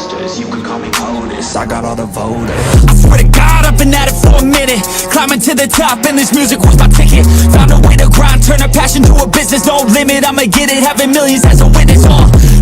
posters. You could call me POTUS, I got all the voters. I swear to God, I've been at it for a minute, climbing to the top and this music was my ticket. Found a way to grind, turn a passion to a business. No limit, I'ma get it, having millions as a witness.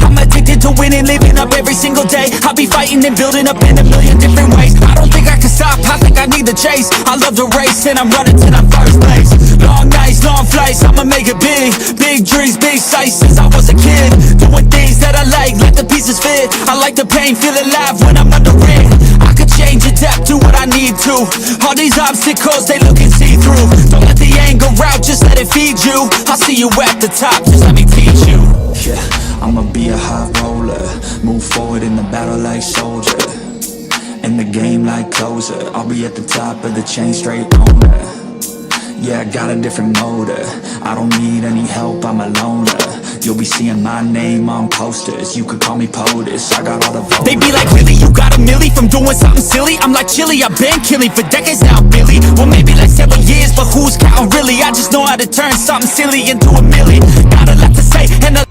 I'm addicted to winning, living up every single day. I'll be fighting and building up in a million different ways. I don't think I can stop, I think I need to chase. I love to race and I'm running till I'm first place. Long nights, long flights, I'ma make it big. Big dreams, big sights since I was a kid. Doing things that I like, let the pieces fit. I like the pain, feel alive when I'm under it. I could change, adapt, do what I need to. All these obstacles, they lookin' see-through. Don't let the anger out, just let it feed you. I'll see you at the top, just let me teach you. Yeah, I'ma be a high roller, move forward in the battle like soldier, in the game like closer. I'll be at the top of the chain, straight owner. Yeah, I got a different motor, I don't need any help, I'm a loner. You'll be seeing my name on posters, you could call me POTUS, I got all the voters. They be like, really, you got a milli from doing something silly? I'm like, chilly, I've been killing for decades now, Billy. Well, maybe like 7 years, but who's counting really? I just know how to turn something silly into a milli. Got a lot to say, and a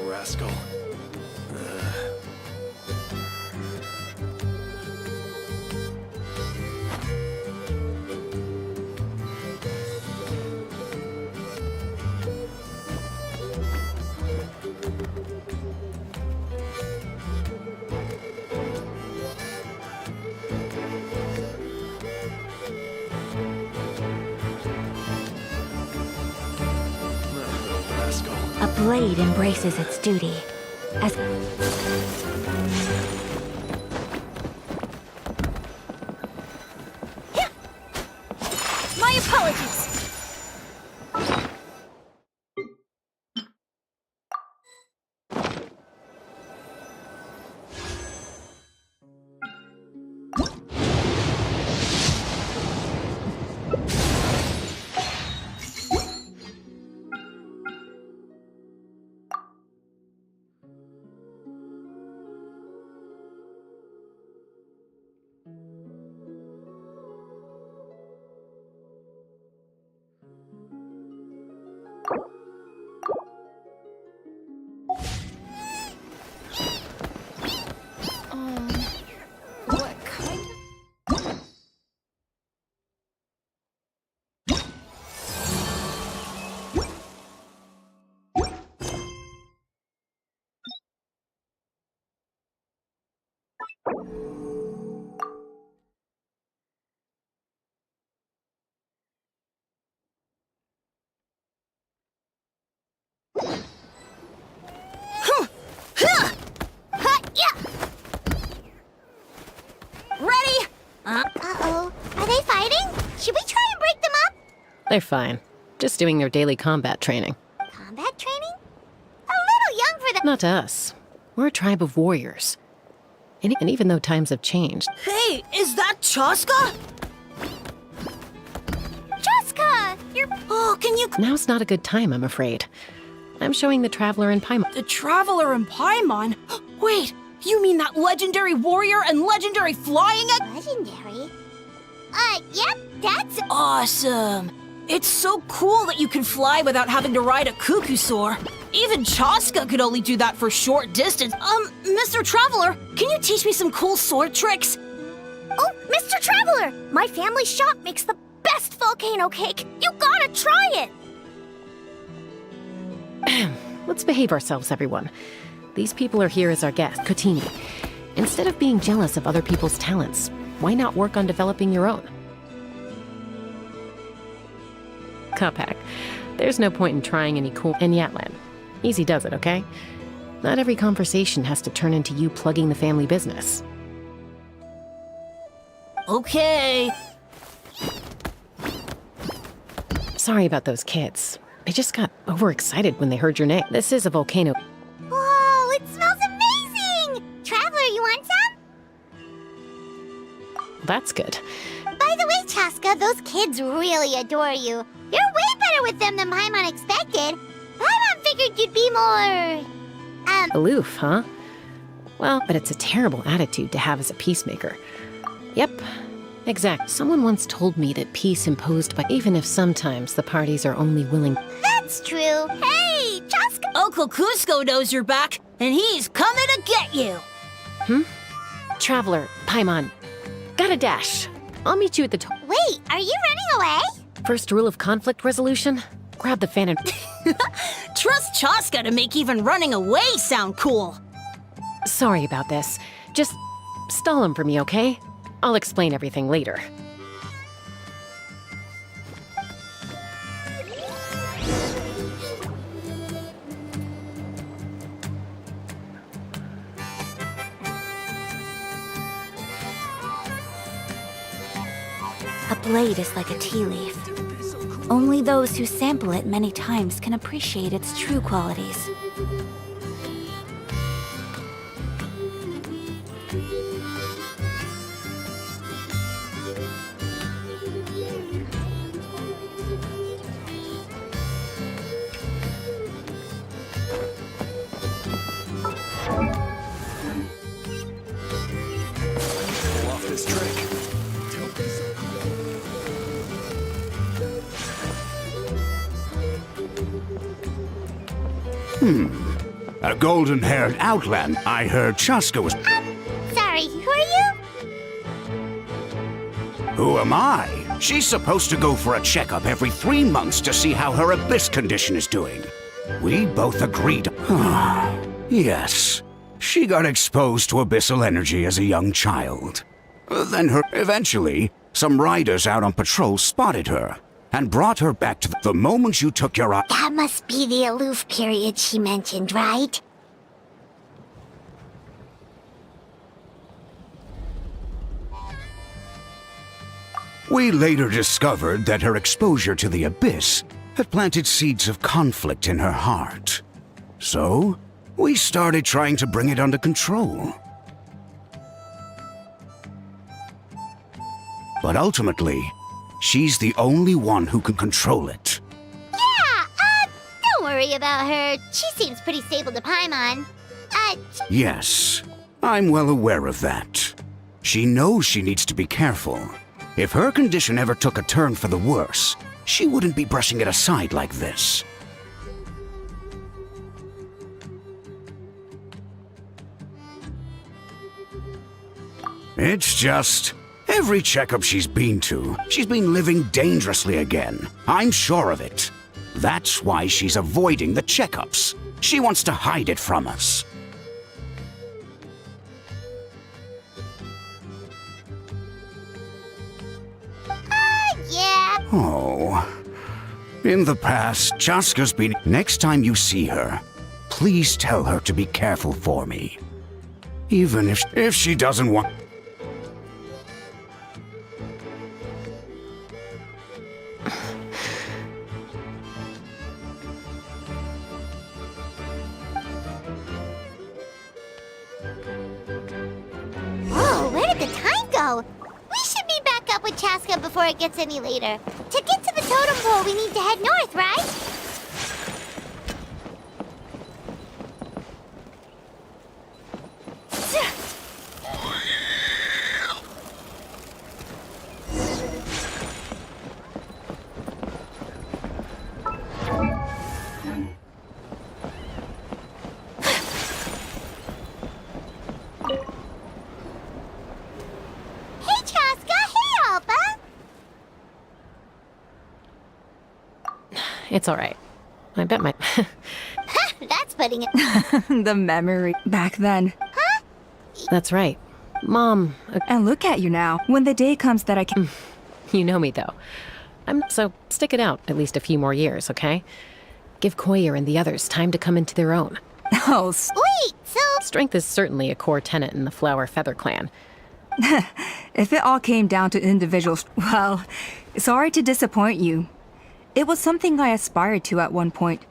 rascal. A blade embraces its duty. As My apologies. What kind of... Ready? Uh-oh. Are they fighting? Should we try and break them up? They're fine. Just doing their daily combat training. Combat training? A little young for that. Not to us. We're a tribe of warriors. And even though times have changed, Hey, is that Chaska? Jessica! You're... Oh, can you... now's not a good time, I'm afraid. I'm showing the Traveler in Paimon. The Traveler in Paimon? Wait, you mean that legendary warrior and legendary flying... legendary? Yep, that's... Awesome! It's so cool that you can fly without having to ride a cuckoosaur. Even Chaska could only do that for short distance. Mr. Traveler, can you teach me some cool sword tricks? Oh, Mr. Traveler! My family's shop makes the best volcano cake! You gotta try it! Let's behave ourselves, everyone. These people are here as our guests, Kotini. Instead of being jealous of other people's talents, why not work on developing your own? Kapak, there's no point in trying any cool... And Yatlan, easy does it, okay? Not every conversation has to turn into you plugging the family business. Okay. Sorry about those kids. They just got overexcited when they heard your name. This is a volcano. Whoa, it smells amazing! Traveler, you want some? That's good. By the way, Chaska, those kids really adore you. You're way better with them than Paimon expected. Paimon figured you'd be more... Aloof, huh? Well, but it's a terrible attitude to have as a peacemaker. Yep, exact. Someone once told me that peace imposed by... even if sometimes the parties are only willing... That's true. Hey, Chaska... Uncle Cusco knows you're back, and he's coming to get you. Traveler, Paimon, gotta dash. I'll meet you at the Wait, are you running away? First rule of conflict resolution? Grab the fan and... Trust Chaska to make even running away sound cool. Sorry about this. Just stall him for me, okay? I'll explain everything later. a blade is like a tea leaf. Only those who sample it many times can appreciate its true qualities. Pull off this trick. A golden-haired outland. I heard Chaska was... Sorry, who are you? Who am I? She's supposed to go for a checkup every 3 months to see how her abyss condition is doing. We both agreed... Yes. She got exposed to abyssal energy as a young child. Eventually, some riders out on patrol spotted her. and brought her back to the moment you took your eye. That must be the aloof period she mentioned, right? We later discovered that her exposure to the abyss had planted seeds of conflict in her heart. So, we started trying to bring it under control. But ultimately, she's the only one who can control it. Yeah, don't worry about her. She seems pretty stable to Paimon. Yes, I'm well aware of that. She knows she needs to be careful. If her condition ever took a turn for the worse, she wouldn't be brushing it aside like this. It's just, every checkup she's been to, she's been living dangerously again. I'm sure of it. That's why she's avoiding the checkups. She wants to hide it from us. Yeah. Oh. In the past, Chaska's been... Next time you see her, please tell her to be careful for me. Even if she doesn't want... Whoa, where did the time go? We should be back up with Chaska before it gets any later. To get to the totem pole, we need to head north, right? Hey, Chaska! Hey, Alpha! It's all right. I bet my... That's putting it... The memory back then. That's right. Mom, And look at you now. When the day comes that I can... you know me, though. So stick it out at least a few more years, okay? Give Koyer and the others time to come into their own. Oh, Wait, so... Strength is certainly a core tenet in the Flower Feather clan. if it all came down to individuals, well, sorry to disappoint you. It was something I aspired to at one point.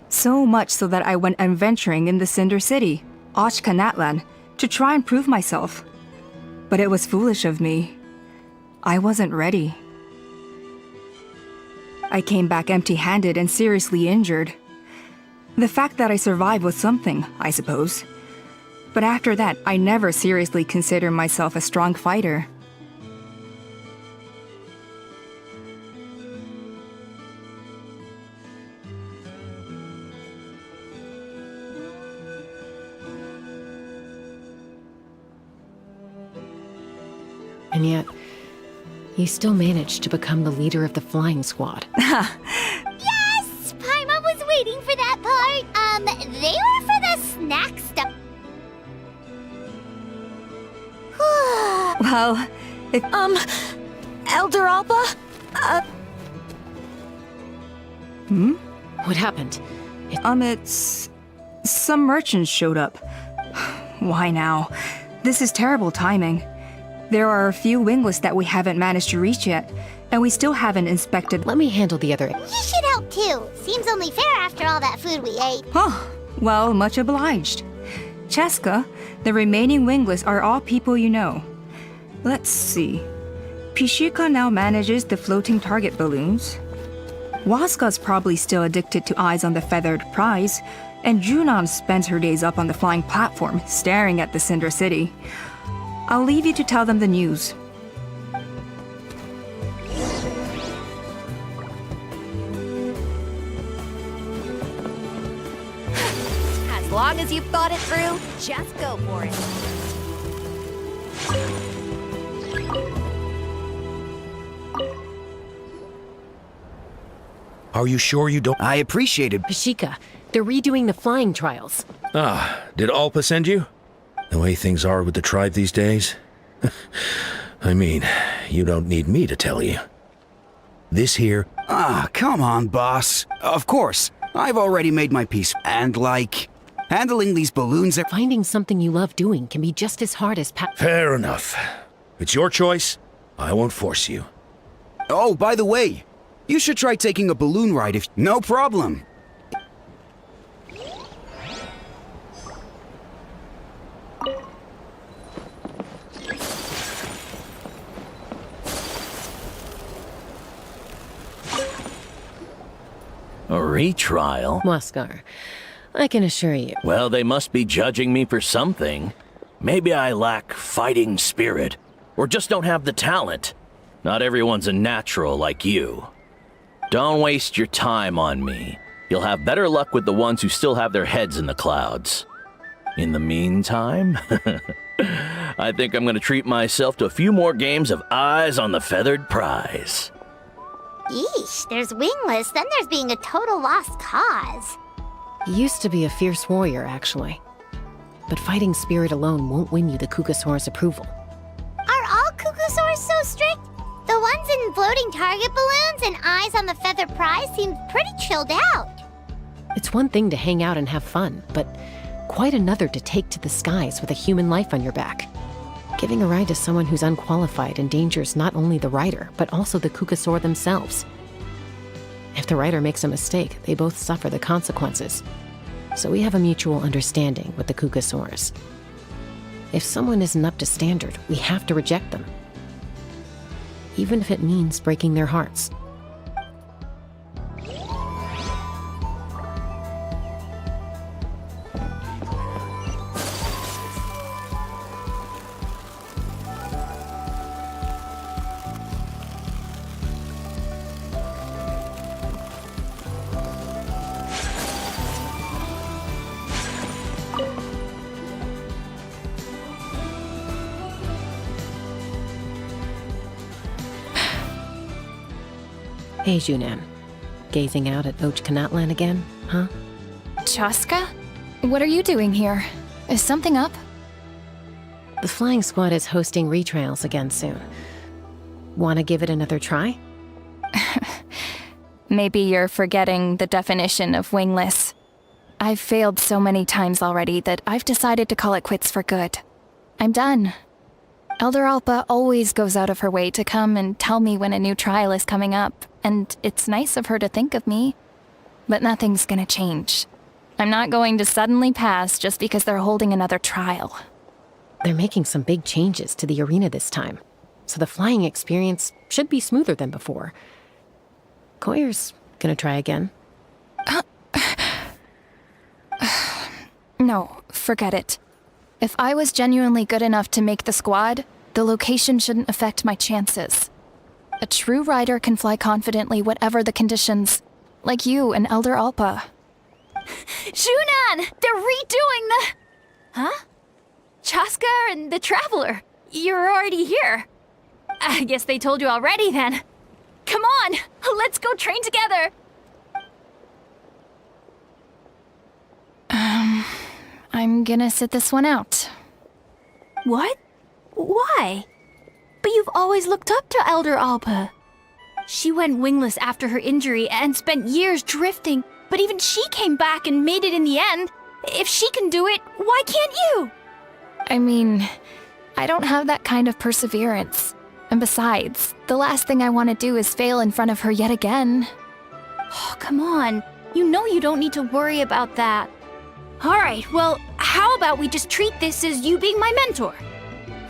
So much so that I went adventuring in the Cinder City, Ashkanatlan, to try and prove myself. But it was foolish of me. I wasn't ready. I came back empty-handed and seriously injured. The fact that I survived was something, I suppose. But after that, I never seriously considered myself a strong fighter. And yet, you still managed to become the leader of the flying squad. Yes! Paimon was waiting for that part. They were for the snack stuff. Well, if... Elder Alpa? What happened? It's... Some merchants showed up. Why now? This is terrible timing. There are a few winglets that we haven't managed to reach yet, and we still haven't inspected... Let me handle the other... You should help too. Seems only fair after all that food we ate. Oh, well, much obliged. Chaska, the remaining winglets are all people you know. Let's see. Pishika now manages the floating target balloons. Waska's probably still addicted to Eyes on the Feathered Prize, and Junon spends her days up on the flying platform, staring at the Cinder City. I'll leave you to tell them the news. As long as you've thought it through, just go for it. Are you sure you don't? I appreciate it. Pashika, they're redoing the flying trials. Ah, did Alpa send you? The way things are with the tribe these days? I mean, you don't need me to tell you. This here... Ah, come on, boss. Of course, I've already made my peace. And handling these balloons... Finding something you love doing can be just as hard as Fair enough. It's your choice. I won't force you. Oh, by the way, you should try taking a balloon ride if... No problem. A retrial? Waskar, I can assure you. Well, they must be judging me for something. Maybe I lack fighting spirit, or just don't have the talent. Not everyone's a natural like you. Don't waste your time on me. You'll have better luck with the ones who still have their heads in the clouds. In the meantime, I think I'm gonna treat myself to a few more games of Eyes on the Feathered Prize. Yeesh, there's wingless, then there's being a total lost cause. You used to be a fierce warrior, actually. But fighting spirit alone won't win you the Kukasaur's approval. Are all Kukusaurs so strict? The ones in floating target balloons and Eyes on the Feathered Prize seem pretty chilled out. It's one thing to hang out and have fun, but quite another to take to the skies with a human life on your back. Giving a ride to someone who's unqualified endangers not only the rider, but also the Kukasaur themselves. If the rider makes a mistake, they both suffer the consequences. So we have a mutual understanding with the Kukasaurs. If someone isn't up to standard, we have to reject them. Even if it means breaking their hearts. Hey, Junan. Gazing out at Ochkanatlan again, huh? Chaska? What are you doing here? Is something up? The flying squad is hosting retrials again soon. Wanna give it another try? Maybe you're forgetting the definition of wingless. I've failed so many times already that I've decided to call it quits for good. I'm done. Elder Alpa always goes out of her way to come and tell me when a new trial is coming up, and it's nice of her to think of me. But nothing's gonna change. I'm not going to suddenly pass just because they're holding another trial. They're making some big changes to the arena this time, so the flying experience should be smoother than before. Koyer's gonna try again. No, forget it. If I was genuinely good enough to make the squad, the location shouldn't affect my chances. A true rider can fly confidently whatever the conditions, like you and Elder Alpa. Junan! They're redoing the... Huh? Chaska and the Traveler. You're already here. I guess they told you already then. Come on, let's go train together. I'm gonna sit this one out. What? Why? But you've always looked up to Elder Alpa. She went wingless after her injury and spent years drifting, but even she came back and made it in the end. If she can do it, why can't you? I mean, I don't have that kind of perseverance. And besides, the last thing I want to do is fail in front of her yet again. Oh, come on. You know you don't need to worry about that. Alright, well, how about we just treat this as you being my mentor?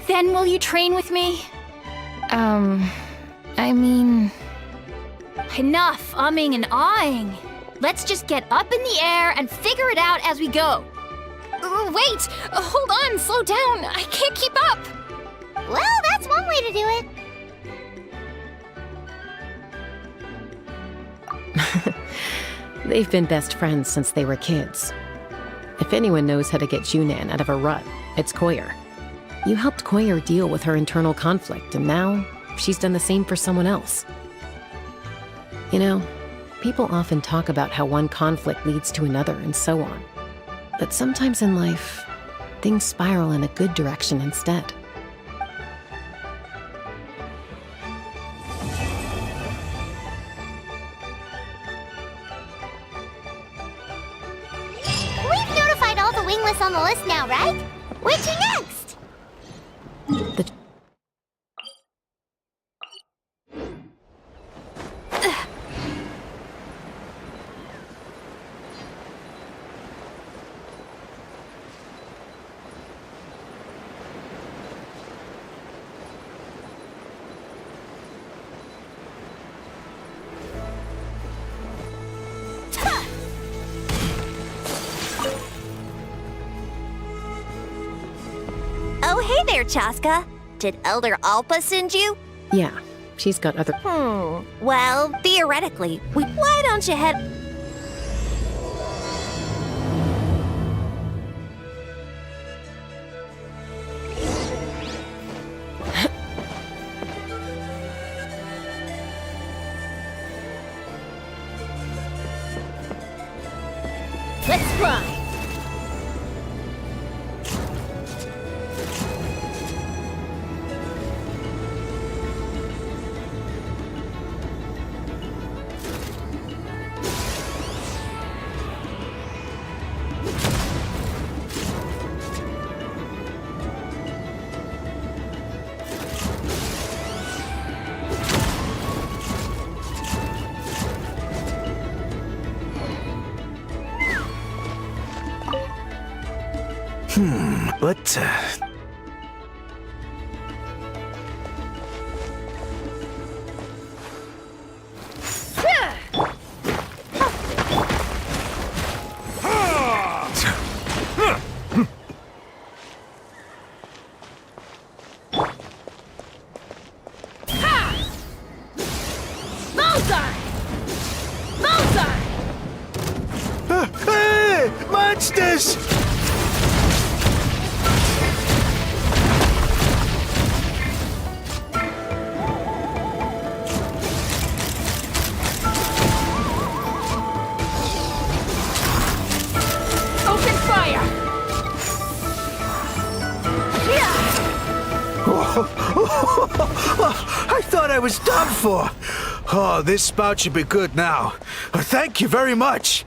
Then will you train with me? I mean... Enough umming and ahhing. Let's just get up in the air and figure it out as we go. Wait! Hold on, slow down! I can't keep up! Well, that's one way to do it. They've been best friends since they were kids. If anyone knows how to get Junan out of a rut, it's Koyer. You helped Koyer deal with her internal conflict, and now she's done the same for someone else. You know, people often talk about how one conflict leads to another and so on. But sometimes in life, things spiral in a good direction instead. wingless on the list now, right? Where'd you next? Oh, hey there, Chaska. Did Elder Alpa send you? Yeah, she's got other. Well, theoretically, why don't you head... Let's fly! But, Hey! Monsters! Open fire! I thought I was done for. Oh, this spout should be good now. Thank you very much.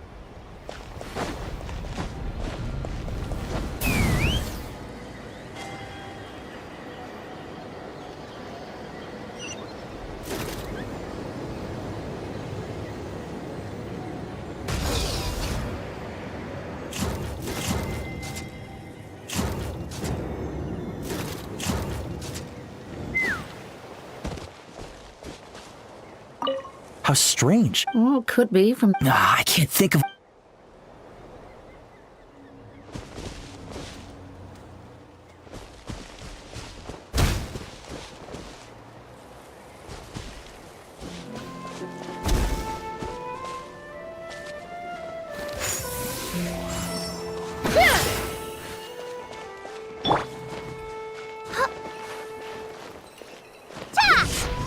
How strange. Well, could be from... I can't think of...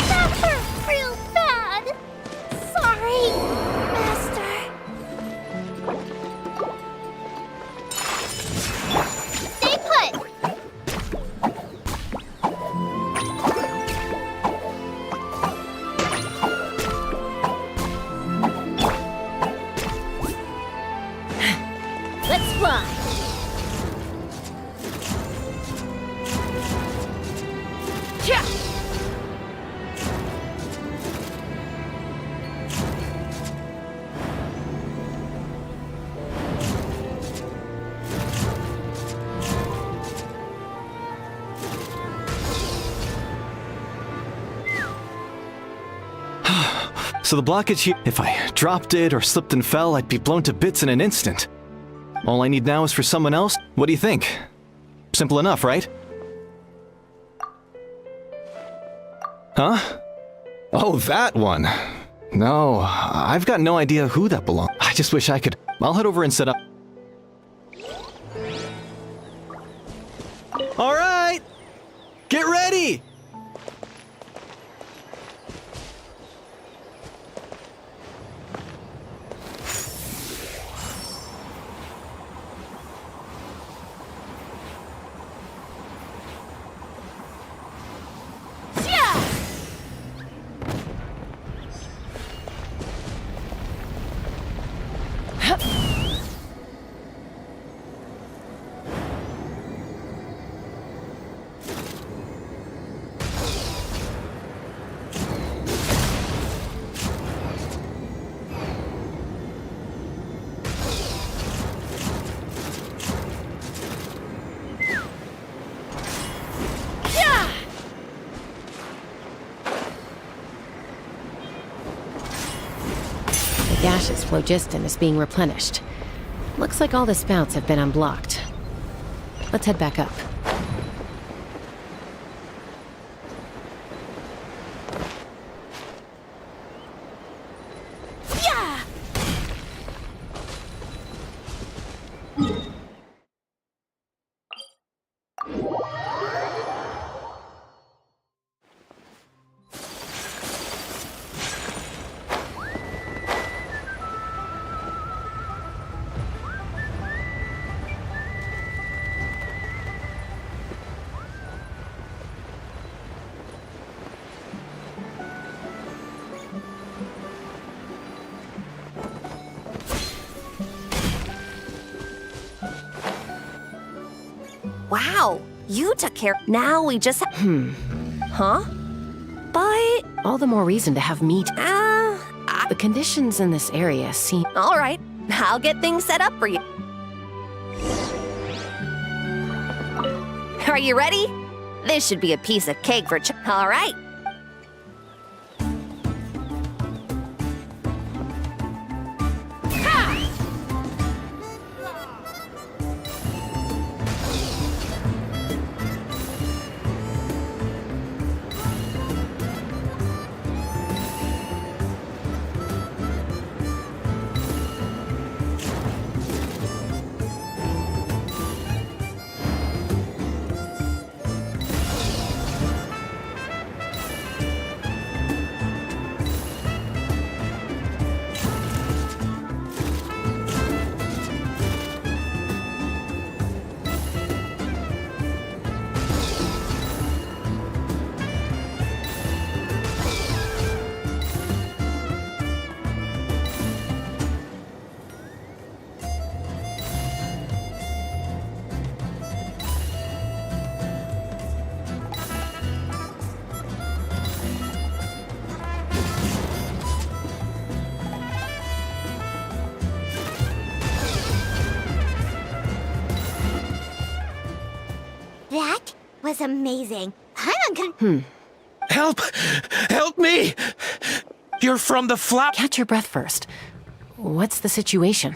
That hurt real bad. Sorry, Master. Stay put. Let's fly! Yeah! So the blockage here, if I dropped it or slipped and fell, I'd be blown to bits in an instant. All I need now is for someone else. What do you think? Simple enough, right? Huh? Oh, that one. No, I've got no idea who that belongs. I just wish I could. I'll head over and set up. All right! Get ready! Ash's phlogiston is being replenished. Looks like all the spouts have been unblocked. Let's head back up. Wow, you took care. Now we just Huh? But... All the more reason to have meat. The conditions in this area seem... All right, I'll get things set up for you. Are you ready? This should be a piece of cake for all right. That was amazing. I'm Help! Help me! You're from the flap. Catch your breath first. What's the situation?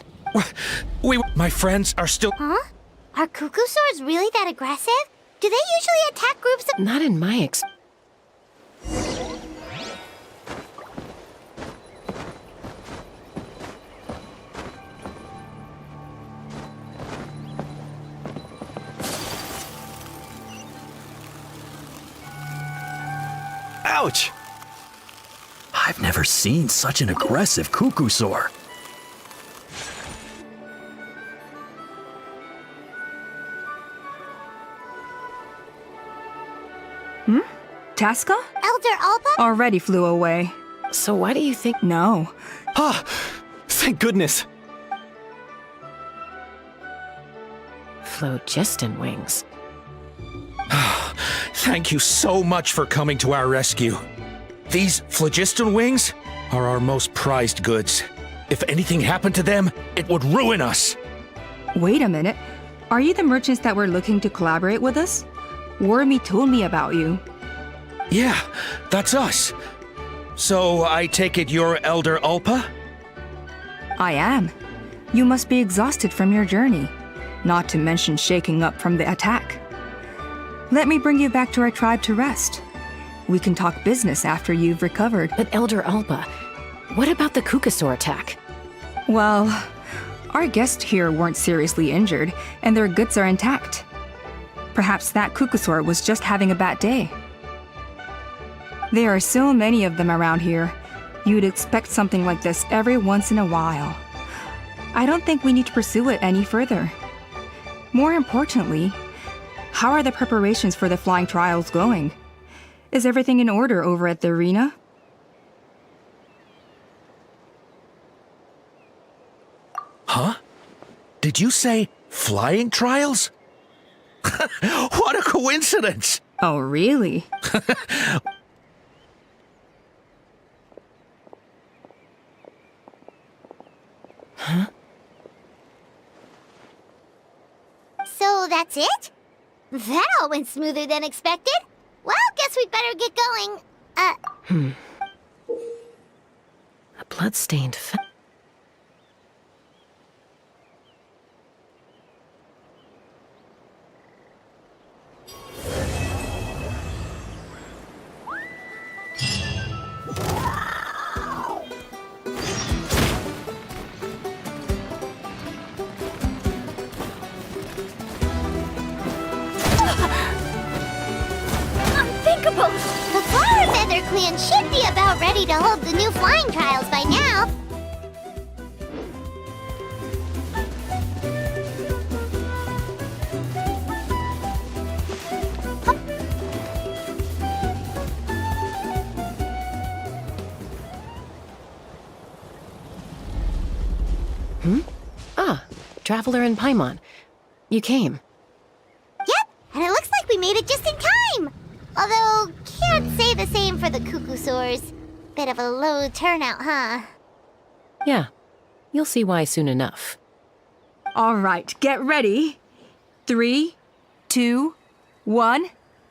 My friends are still. Huh? Are cuckoo swords really that aggressive? Do they usually attack groups of. Not in my Ouch! I've never seen such an aggressive cuckoo soar. Tasca? Elder Alba? Already flew away. So why do you think... No. Ah! Thank goodness! Phlogiston wings. Thank you so much for coming to our rescue. These phlogiston wings are our most prized goods. If anything happened to them, it would ruin us. Wait a minute. Are you the merchants that were looking to collaborate with us? Wormy told me about you. Yeah, that's us. So I take it you're Elder Ulpa? I am. You must be exhausted from your journey, not to mention shaking up from the attack. Let me bring you back to our tribe to rest. We can talk business after you've recovered. But Elder Alba, what about the Kukasaur attack? Well, our guests here weren't seriously injured, and their goods are intact. Perhaps that Kukasaur was just having a bad day. There are so many of them around here. You'd expect something like this every once in a while. I don't think we need to pursue it any further. More importantly, how are the preparations for the flying trials going? Is everything in order over at the arena? Huh? Did you say flying trials? What a coincidence! Oh, really? Huh? So that's it? That all went smoother than expected. Well, guess we'd better get going. A blood-stained clan should be about ready to hold the new flying trials by now. Ah, Traveler and Paimon. You came. Yep, and it looks like we made it just in time! Although, can't say the same for the Cuckoosaurs. Bit of a low turnout, huh? Yeah, you'll see why soon enough. All right, get ready. 3, 2, 1,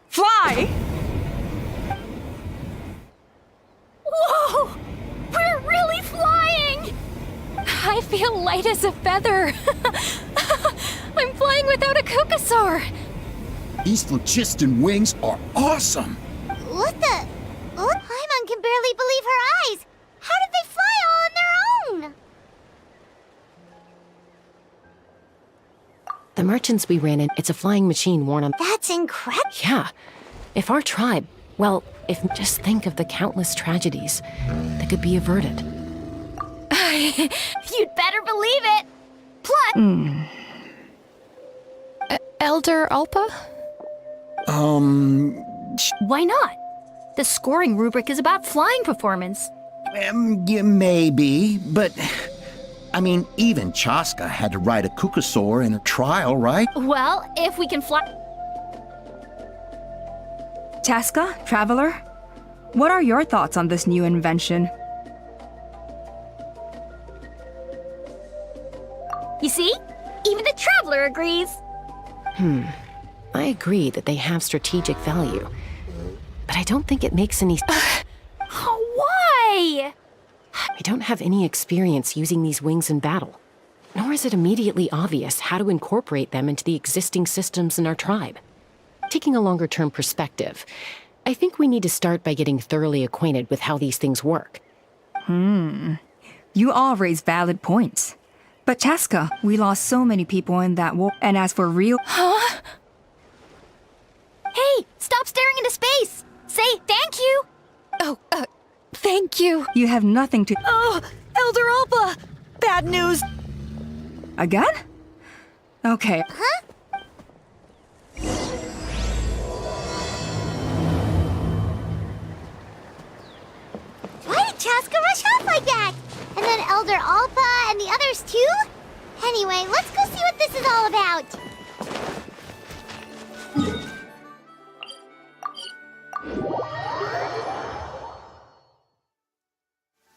fly! Whoa! We're really flying! I feel light as a feather. I'm flying without a Cuckoosaur. These phlogiston wings are awesome! What the? What? Paimon can barely believe her eyes! How did they fly all on their own? The merchants we ran in, it's a flying machine worn on... That's incredible! Yeah. If our tribe... Well, just think of the countless tragedies that could be averted. You'd better believe it! Plus... Elder Alpa? Why not? The scoring rubric is about flying performance. Yeah, maybe, but... I mean, even Chaska had to ride a Cuckoosaur in a trial, right? Well, if we can fly... Chaska, Traveler, what are your thoughts on this new invention? You see? Even the Traveler agrees. I agree that they have strategic value, but I don't think it makes any... Why? We don't have any experience using these wings in battle, nor is it immediately obvious how to incorporate them into the existing systems in our tribe. Taking a longer-term perspective, I think we need to start by getting thoroughly acquainted with how these things work. You all raise valid points. But Chaska, we lost so many people in that war, and as for real... Huh? Hey, stop staring into space! Say thank you! Oh, thank you. You have nothing to... Oh, Elder Alpa! Bad news! Again? Okay. Huh? Why did Chaska rush off like that? And then Elder Alpa and the others too? Anyway, let's go see what this is all about.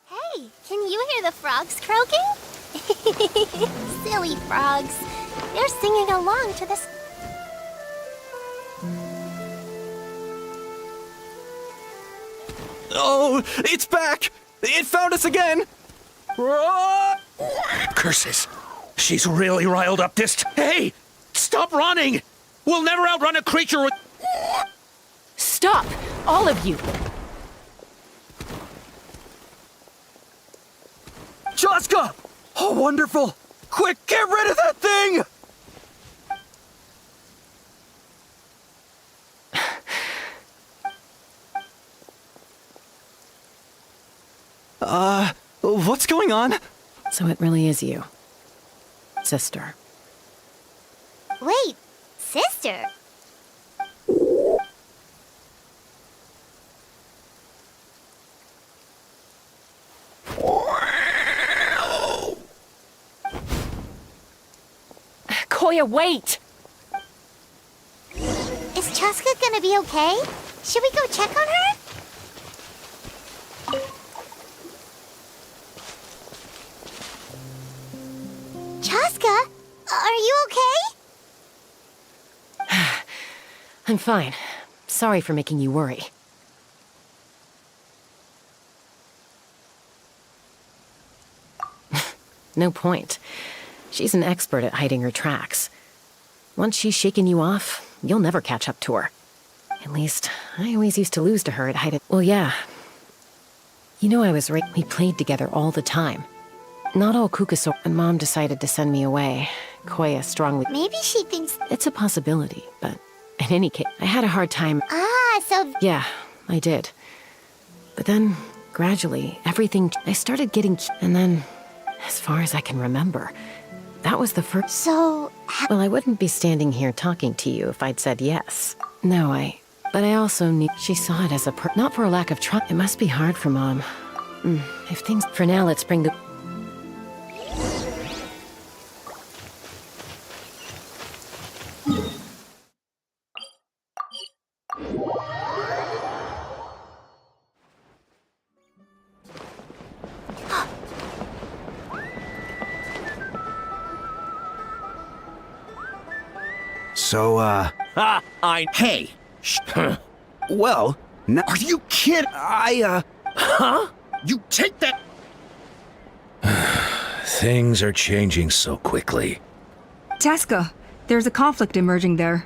Hey, can you hear the frogs croaking? Silly frogs. They're singing along to this. Oh, it's back! It found us again! Curses! She's really riled up this... Hey! Stop running! We'll never outrun a creature with... Stop! All of you! Chaska! Oh, wonderful! Quick, get rid of that thing! What's going on? So it really is you. Sister. Wait, sister? Koya, wait! Is Chaska gonna be okay? Should we go check on her? Chaska, are you okay? I'm fine. Sorry for making you worry. No point. She's an expert at hiding her tracks. Once she's shaken you off, you'll never catch up to her. At least, I always used to lose to her at hiding. Well, yeah. You know I was right. We played together all the time. Not all Cuckoosaur. And Mom decided to send me away. Koya strongly... Maybe she thinks... It's a possibility, but in any case, I had a hard time... Ah, so... Yeah, I did. But then, gradually, everything... I started getting... And then, as far as I can remember, that was the first... So... Well, I wouldn't be standing here talking to you if I'd said yes. No, But I also knew she saw it as a not for a lack of try. It must be hard for Mom. If things... For now, let's bring the... So, Hey! Well, now... Are you kidding? Huh? You take that... Things are changing so quickly. Chaska, there's a conflict emerging there.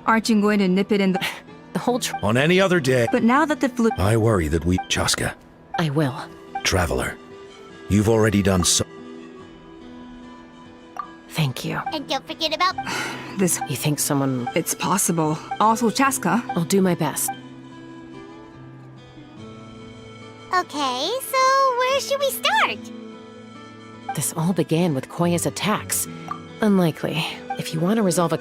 Aren't you going to nip it in the... The whole On any other day... But now that the flu... I worry that we... Chaska. I will. Traveler. You've already done so... Thank you. And don't forget about... This... You think someone... It's possible. Also, Chaska... I'll do my best. Okay, so where should we start? This all began with Koya's attacks. Unlikely. If you want to resolve a...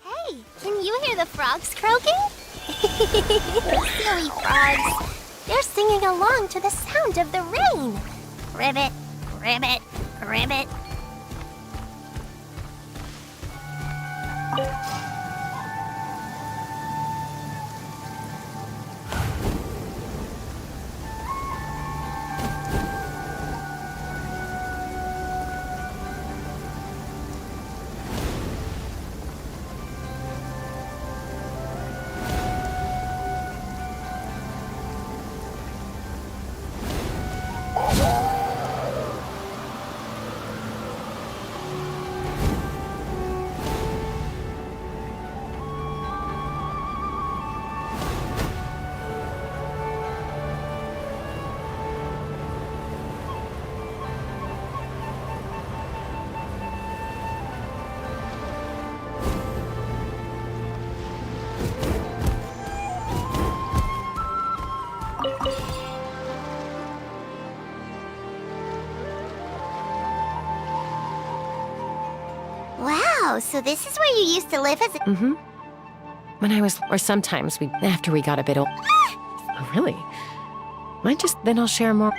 Hey, can you hear the frogs croaking? Silly frogs. They're singing along to the sound of the rain. Ribbit, ribbit, ribbit. Wow, so this is where you used to live as a... Mm-hmm. When I was... Or sometimes after we got a bit old... Oh, really? Then I'll share more...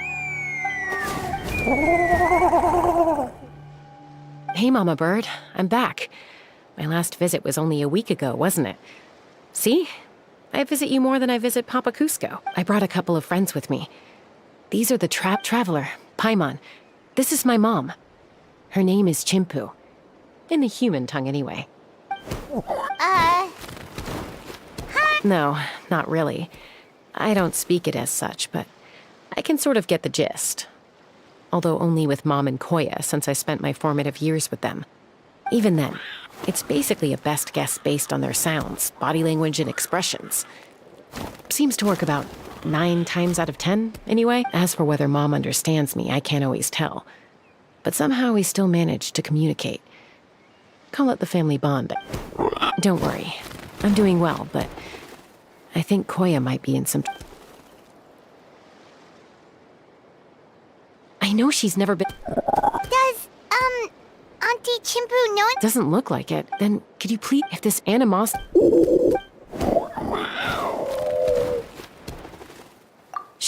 Hey, Mama Bird. I'm back. My last visit was only a week ago, wasn't it? See? I visit you more than I visit Papa Cusco. I brought a couple of friends with me. These are the Traveler, Paimon. This is my mom. Her name is Chimpu. In the human tongue, anyway. No, not really. I don't speak it as such, but I can sort of get the gist. Although only with Mom and Koya, since I spent my formative years with them. Even then, it's basically a best guess based on their sounds, body language, and expressions. Seems to work about 9 times out of 10, anyway. As for whether Mom understands me, I can't always tell. But somehow we still manage to communicate. Call it the family bond. Don't worry. I'm doing well, but I think Koya might be in some... I know she's never been... Does, Auntie Chimpu know it? Doesn't look like it. Then, could you please... If this animosity...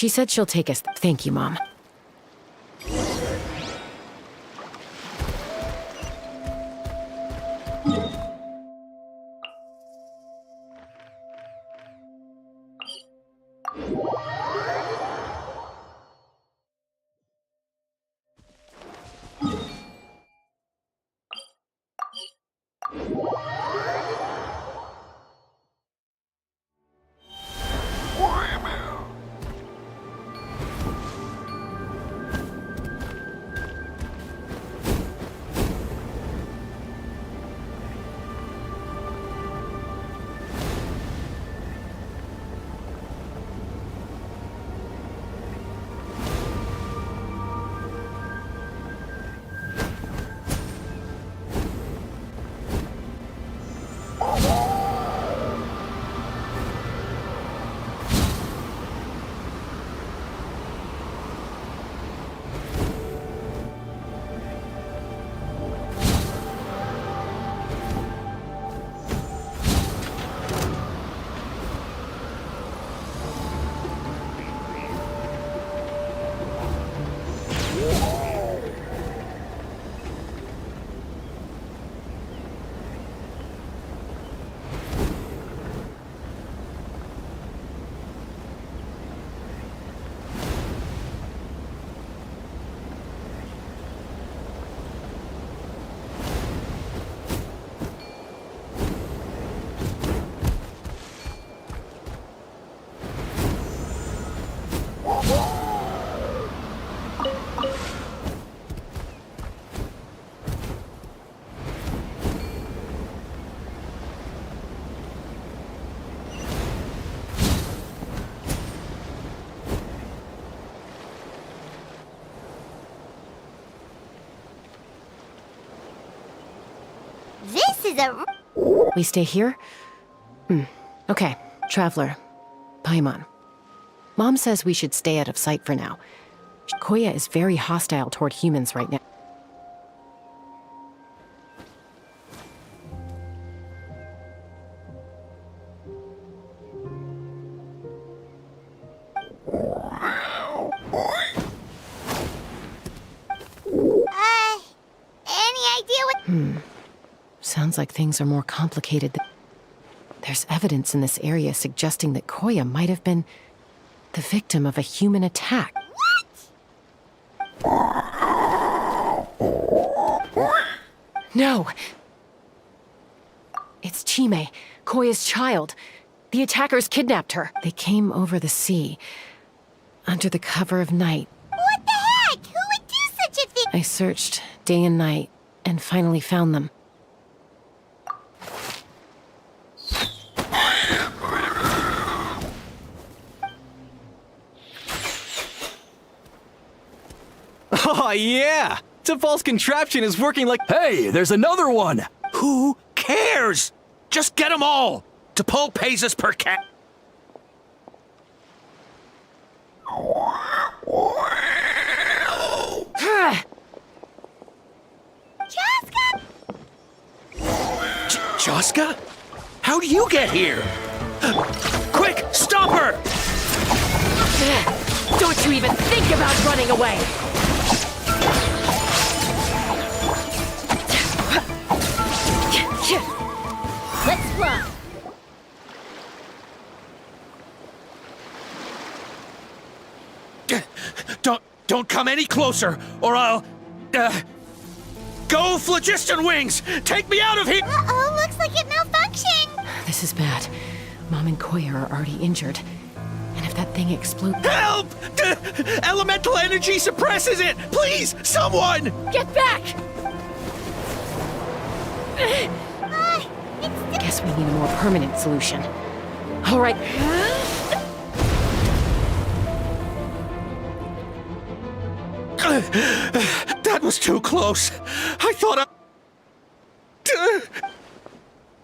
She said she'll take us. Thank you, Mom. This is a... We stay here? Okay, Traveler. Paimon. Mom says we should stay out of sight for now. Koya is very hostile toward humans right now. Any idea what... Sounds like things are more complicated than... There's evidence in this area suggesting that Koya might have been the victim of a human attack. No! It's Chime, Koya's child. The attackers kidnapped her. They came over the sea, under the cover of night. What the heck? Who would do such a thing? I searched day and night, and finally found them. Oh, yeah! T'Pol's contraption is working like— Hey, there's another one! Who cares? Just get them all! T'Pol pays us per cat. Chaska! Chaska? How do you get here? Quick, stop her! Don't you even think about running away! Let's fly. Don't come any closer, or I'll... Go, Phlogiston Wings! Take me out of here! Uh-oh, looks like it malfunctioned! This is bad. Mom and Koya are already injured. And if that thing explodes... Help! Elemental energy suppresses it! Please, someone! Get back! Guess we need a more permanent solution. All right. That was too close. I thought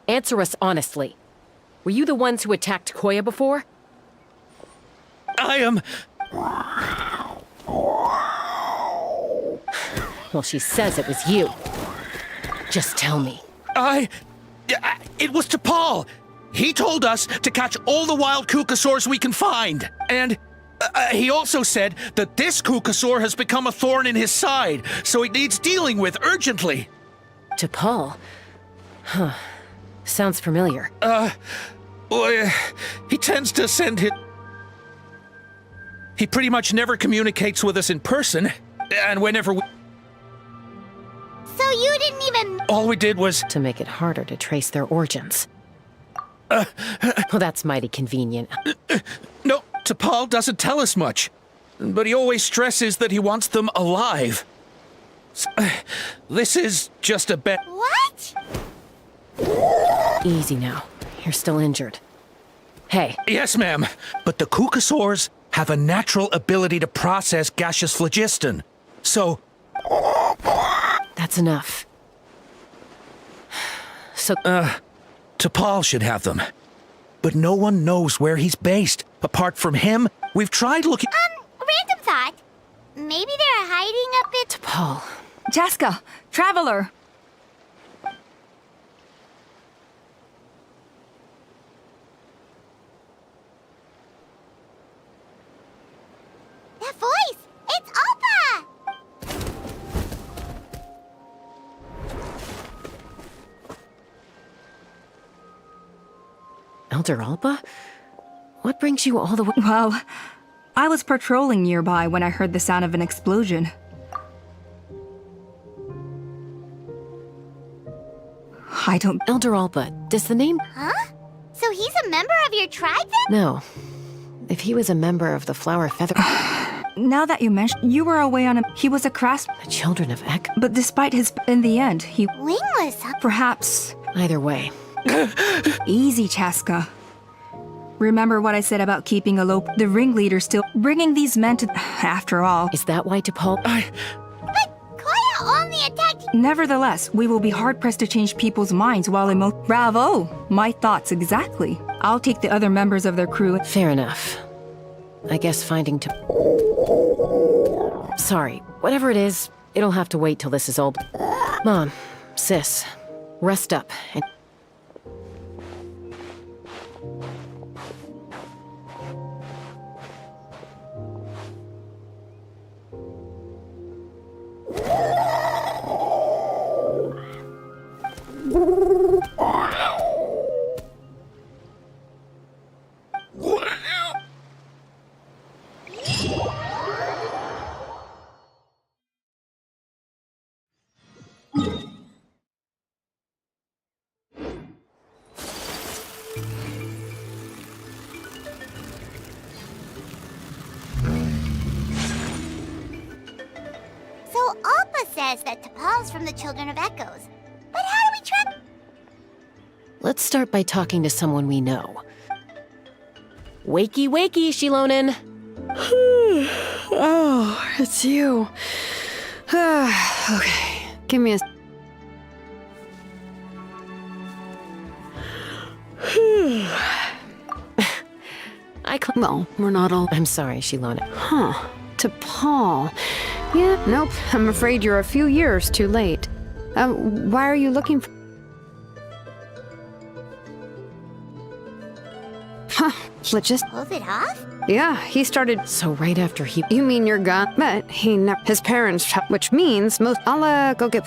Answer us honestly. Were you the ones who attacked Koya before? I am... Well, she says it was you. Just tell me. It was T'Pol. He told us to catch all the wild Kukasaurs we can find. And He also said that this Kukasaur has become a thorn in his side, so he needs dealing with urgently. To Paul? Huh. Sounds familiar. Well, he tends to send it. He pretty much never communicates with us in person, and whenever we... So you didn't even... All we did was... To make it harder to trace their origins. Well, that's mighty convenient. No, T'Pol doesn't tell us much, but he always stresses that he wants them alive. This is just a bet. What? Easy now. You're still injured. Hey. Yes, ma'am. But the Kukasaurs have a natural ability to process gaseous phlogiston. So... That's enough. So... T'Pol should have them. But no one knows where he's based. Apart from him, we've tried looking... Random thought. Maybe they're hiding up at... T'Pol. Chaska, Traveler! That voice! It's Alpa! Elder Alba? What brings you all the way? Well, I was patrolling nearby when I heard the sound of an explosion. I don't... Elder Alba, does the name... Huh? So he's a member of your tribe then? No. If he was a member of the Flower Feather... Now that you mention, you were away on a... He was a craftsman. The Children of Ek? But despite his... In the end, he... Wingless, huh? Perhaps... Either way. Easy, Chaska. Remember what I said about keeping a low... The ringleader still... Bringing these men to... After all... Is that why T'Pol... But Koya only attacked... Nevertheless, we will be hard-pressed to change people's minds while Bravo! My thoughts exactly. I'll take the other members of their crew... Fair enough. I guess finding Sorry, whatever it is, it'll have to wait till this is all... Mom, sis, rest up and... So Alpa says that T'Pol's from the Children of Echoes. But how do we track... Let's start by talking to someone we know. Wakey, wakey, Shilonen! Oh, it's you. Okay, give me a... Well, we're not all... I'm sorry, Shilonen. Huh. To Paul. Yeah, nope. I'm afraid you're a few years too late. Why are you looking for... Huh. Let's just... Pulled it off? Yeah, he started... So right after he... You mean your gun? But he never... His parents... Which means most... I'll, go get...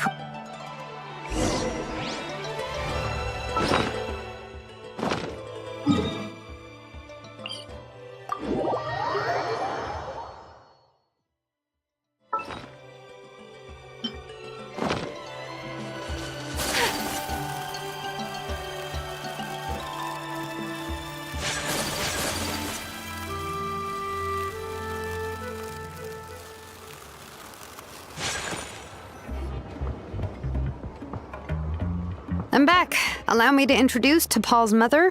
I'm back. Allow me to introduce to Paul's mother.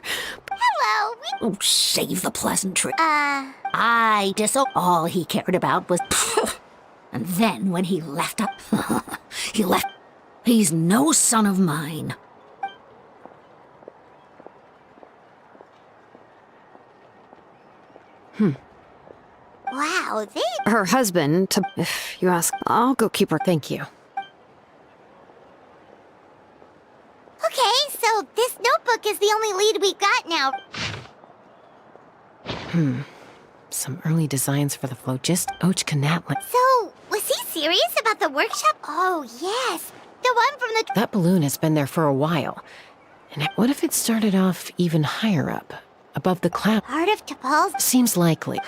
Hello, Oh, save the pleasantry. I disowned. All he cared about was... And then when he left up... he left... He's no son of mine. Wow, they... Her husband, if you ask, I'll go keep her. Thank you. Okay, so this notebook is the only lead we've got now. some early designs for the Phlogiston So, was he serious about the workshop? Oh, yes. The one from the... That balloon has been there for a while. And what if it started off even higher up, above the cloud? Part of T'Pol's... Seems likely.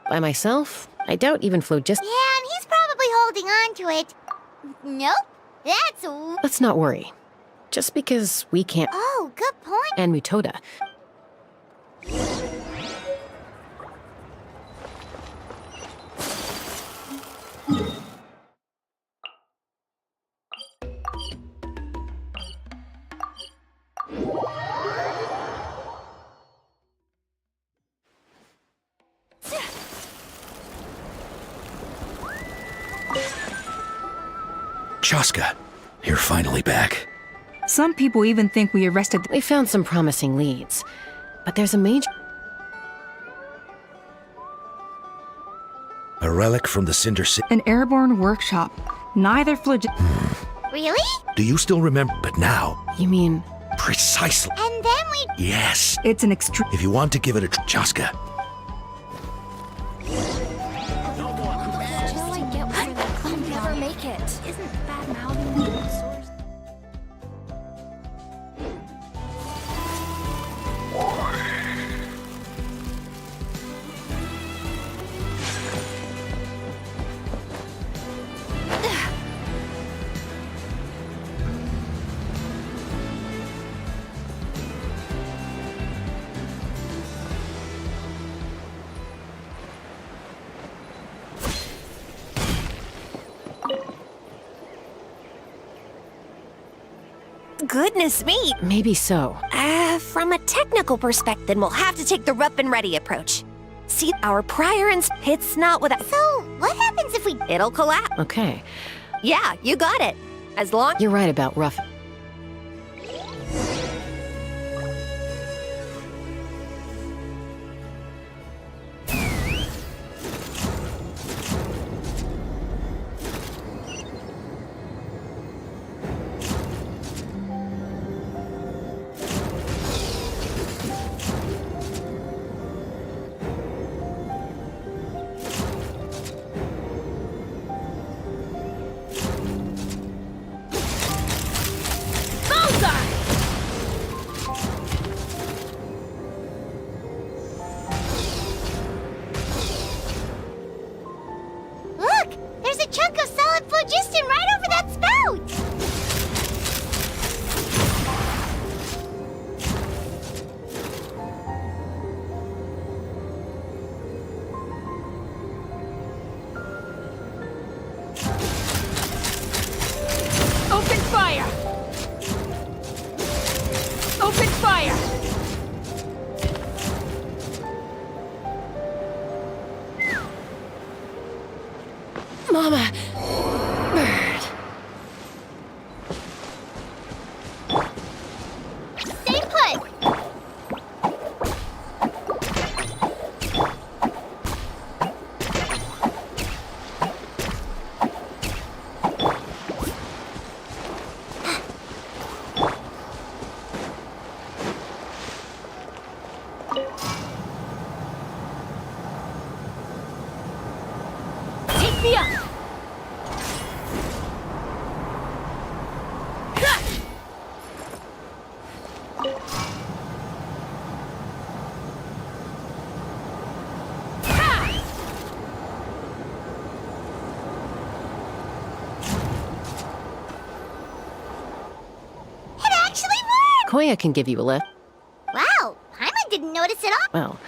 By myself, I doubt even Phlogiston... Yeah, and he's probably holding on to it. Nope. That's... Let's not worry. Just because we can't... Oh, good point. And Mutoda. Chaska, you're finally back. Some people even think we arrested... We found some promising leads. But there's a major... A relic from the Cinder City. An airborne workshop. Neither Really? Do you still remember? But now... You mean... Precisely. And then we... Yes. It's an extreme... If you want to give it a Chaska. Never make it. Isn't bad mouthing the source? Goodness me! Maybe so. From a technical perspective, then we'll have to take the rough and ready approach. See, our prior it's not without... So, what happens if we... It'll collapse. Okay. Yeah, you got it. As long... You're right about rough... Look! There's a chunk of solid phlogiston right over that spout! Open fire! Open fire! Mama! Bird. Stay put! Take me up! It actually worked! Koya can give you a lift. Wow, Paimon didn't notice at all. Well,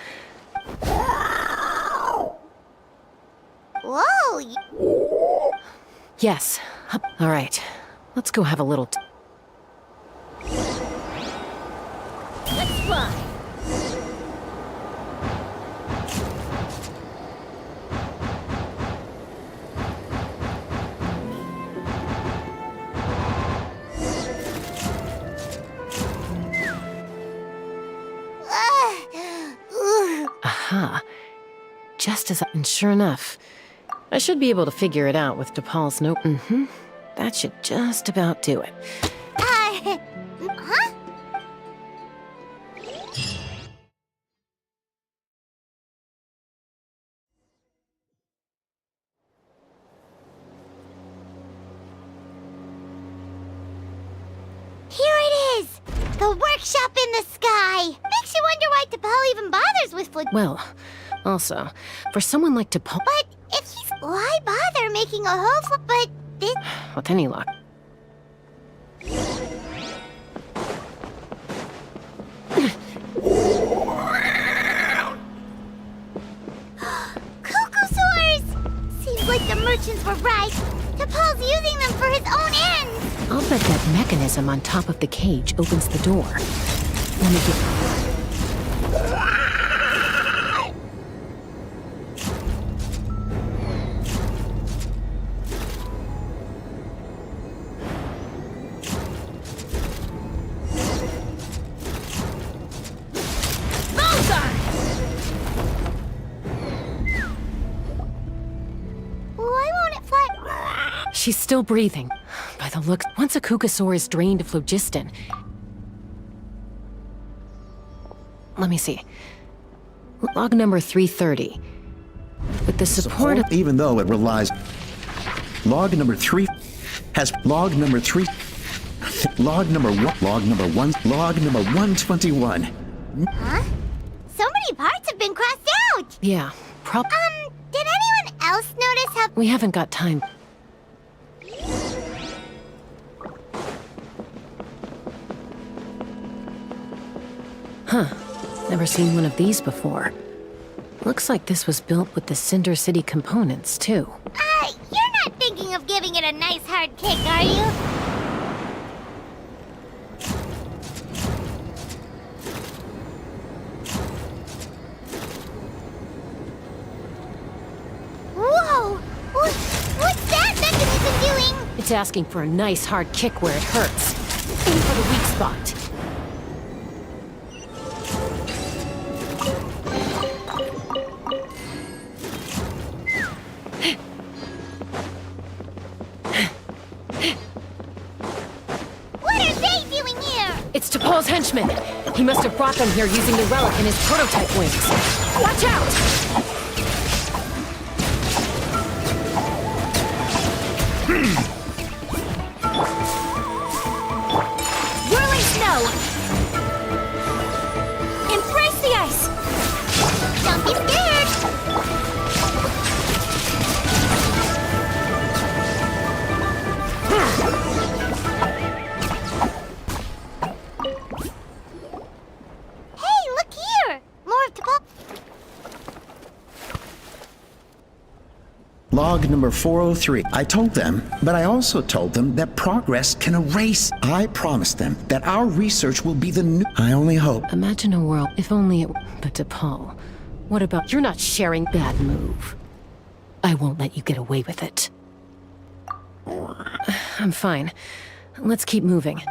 Whoa! yes. All right. Let's go have a little... Let's fly! Aha. Just as I... And sure enough, I should be able to figure it out with DePaul's note. That should just about do it. Huh? like a workshop in the sky. Makes you wonder why T'Pol even bothers with Well, also, for someone like T'Pol... But if he's... Why bother making a whole but this... With any luck. Cuckoo-saurs! Seems like the merchants were right. T'Pol's using them for his own ends. I'll bet that mechanism on top of the cage opens the door. Let me get... She's still breathing. By the looks, once a Cuckoosaur is drained of phlogiston... Let me see. Log number 330. With the support of... Even though it relies... Log number 3... has log number 3... Log number 1... Log number 1... Log number 121. Huh? So many parts have been crossed out! Yeah, did anyone else notice how... We haven't got time. Huh. Never seen one of these before. Looks like this was built with the Cinder City components, too. You're not thinking of giving it a nice hard kick, are you? Whoa! What's that mechanism doing? It's asking for a nice hard kick where it hurts. Aim for the weak spot. It's T'Pol's henchman. He must have brought them here using the relic in his prototype wings. Watch out! Whirling snow! Embrace the ice! Don't be scared! Log number 403. I told them, but I also told them that progress can erase. I promised them that our research will be the new... I only hope. Imagine a world, if only it... But T'Pol, what about... You're not sharing bad move. I won't let you get away with it. I'm fine. Let's keep moving.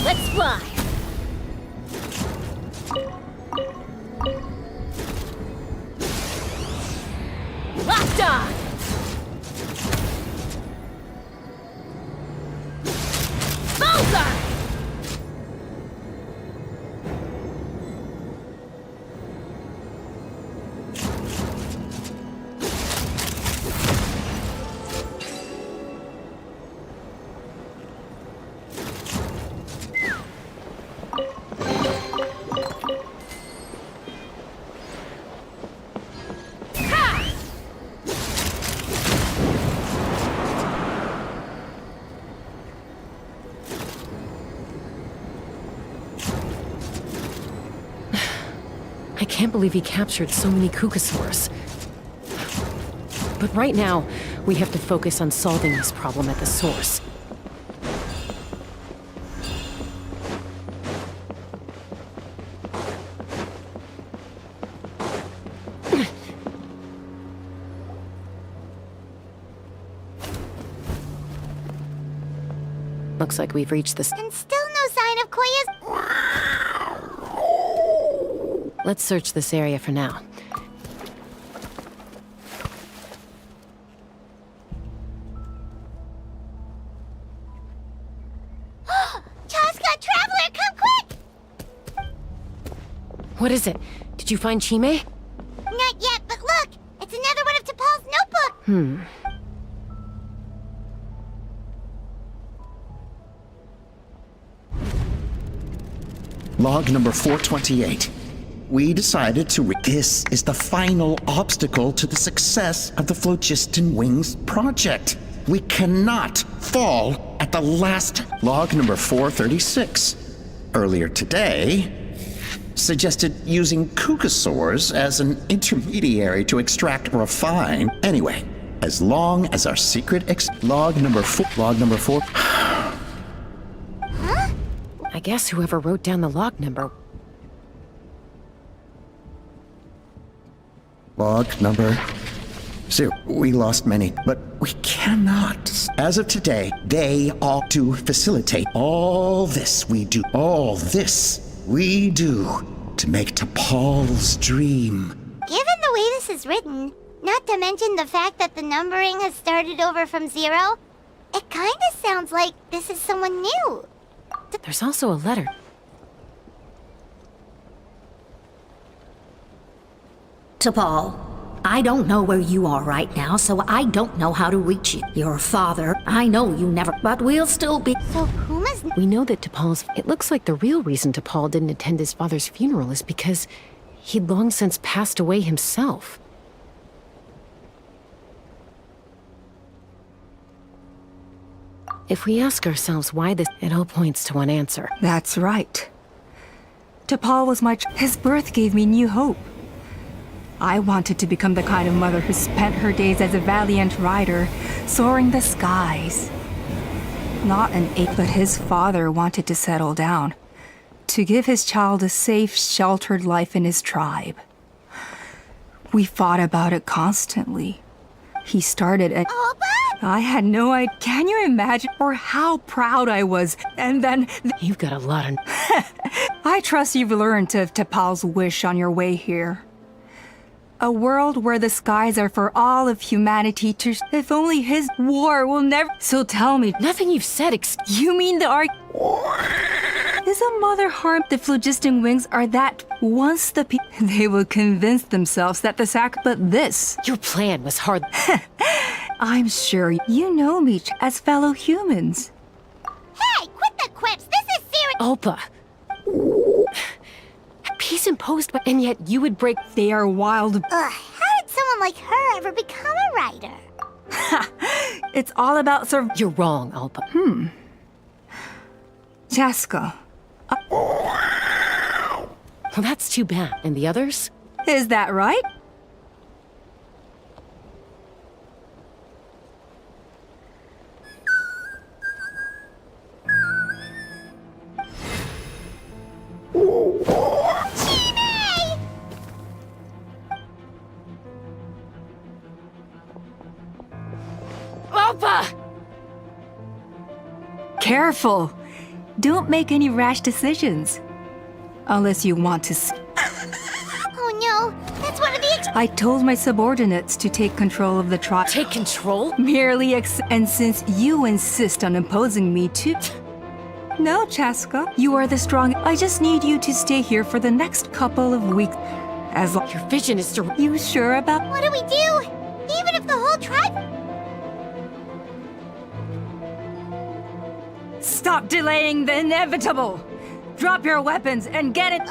Let's fly! Locked on! Bullseye! I can't believe he captured so many Kukasaurs. But right now, we have to focus on solving this problem at the source. Looks like we've reached this. And still no sign of Koya's... Let's search this area for now. Chaska, Traveler, come quick! What is it? Did you find Chime? Not yet, but look! It's another one of T'Pol's notebooks! Log number 428. We decided to this is the final obstacle to the success of the Phlogiston Wings project. We cannot fall at the last. Log number 436. Earlier today, suggested using Kukasaurs as an intermediary to extract or refine. Anyway, as long as our secret log number 4. I guess whoever wrote down the log number. Log number 0. We lost many, but we cannot. As of today, they all to facilitate all this we do. All this we do to make T'Pol's dream. Given the way this is written, not to mention the fact that the numbering has started over from 0, it kinda sounds like this is someone new. There's also a letter. T'Pol, I don't know where you are right now, so I don't know how to reach you. Your father, I know you never, but we'll still be. So Puma's... We know that T'Pol's... It looks like the real reason T'Pol didn't attend his father's funeral is because he'd long since passed away himself. If we ask ourselves why this, it all points to one answer. That's right. T'Pol was his birth gave me new hope. I wanted to become the kind of mother who spent her days as a valiant rider, soaring the skies. Not an ape, but his father wanted to settle down, to give his child a safe, sheltered life in his tribe. We fought about it constantly. He started at... I had no idea. Can you imagine or how proud I was? And then... You've got a lot of... I trust you've learned of T'Pol's wish on your way here. A world where the skies are for all of humanity to... If only his war will never... So tell me... Nothing you've said You mean the Is a mother harmed? The Phlogiston Wings are that once the they will convince themselves that the but this... Your plan was hard... I'm sure you know me as fellow humans. Hey, quit the quips! This is serious! Ulpa. Peace imposed, but and yet you would break... They are wild... How did someone like her ever become a writer? It's all about You're wrong, Ulpa. Chaska. Well, that's too bad. And the others? Is that right? Ulpa! Careful! Don't make any rash decisions. Unless you want to... Oh no, that's one of the... I told my subordinates to take control of the tribe. Take control? Merely and since you insist on imposing me to... No, Chaska, you are the strong... I just need you to stay here for the next couple of weeks. As long... Your vision is to... You sure about... What do we do? Even if the whole tribe... Stop delaying the inevitable! Drop your weapons and get it...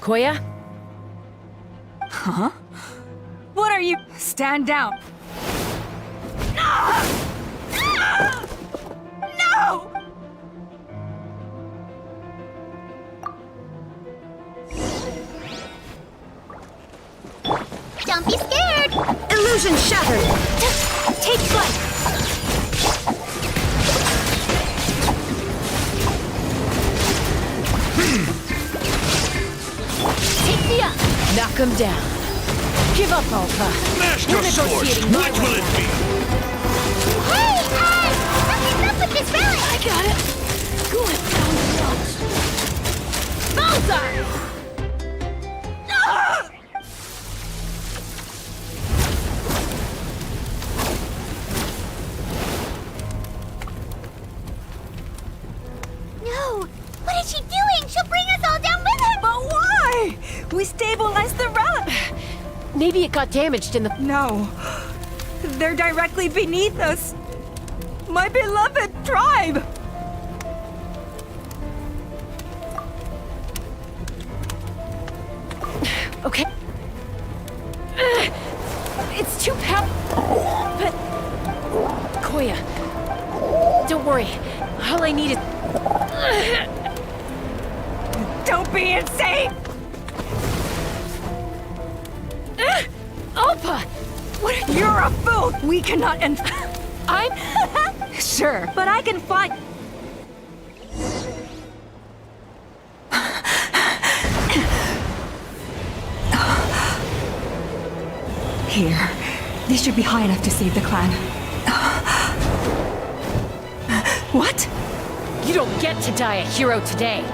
Koya? Huh? What are you? Stand down. No! Don't be scared! Illusion shattered! Take flight! Take me up! Knock him down. Give up, Alpha. Master Sword, what will it be? Hey, something's up with this relic! I got it. Going down the Bullseye! No! What is she doing? She'll bring us all down with her! But why? We stabilized the relic! Maybe it got damaged in the... No. They're directly beneath us. My beloved tribe! Okay. It's too But... Koya. Don't worry. All I need is... Don't be insane! Alpha! What are you... You're a fool! We cannot end... I'm... Sure, but I can fight... Here. This should be high enough to save the clan. What? You don't get to die a hero today.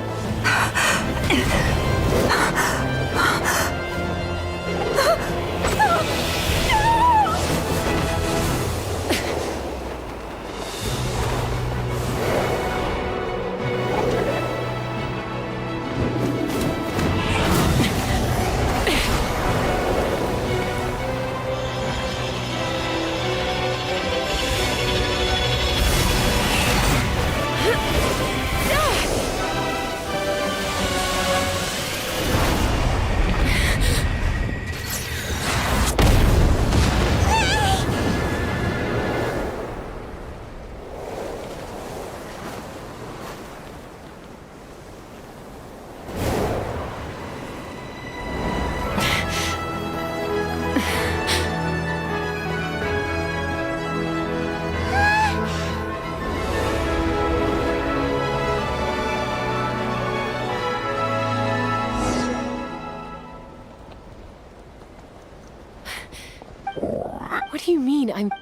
What do you mean, I'm...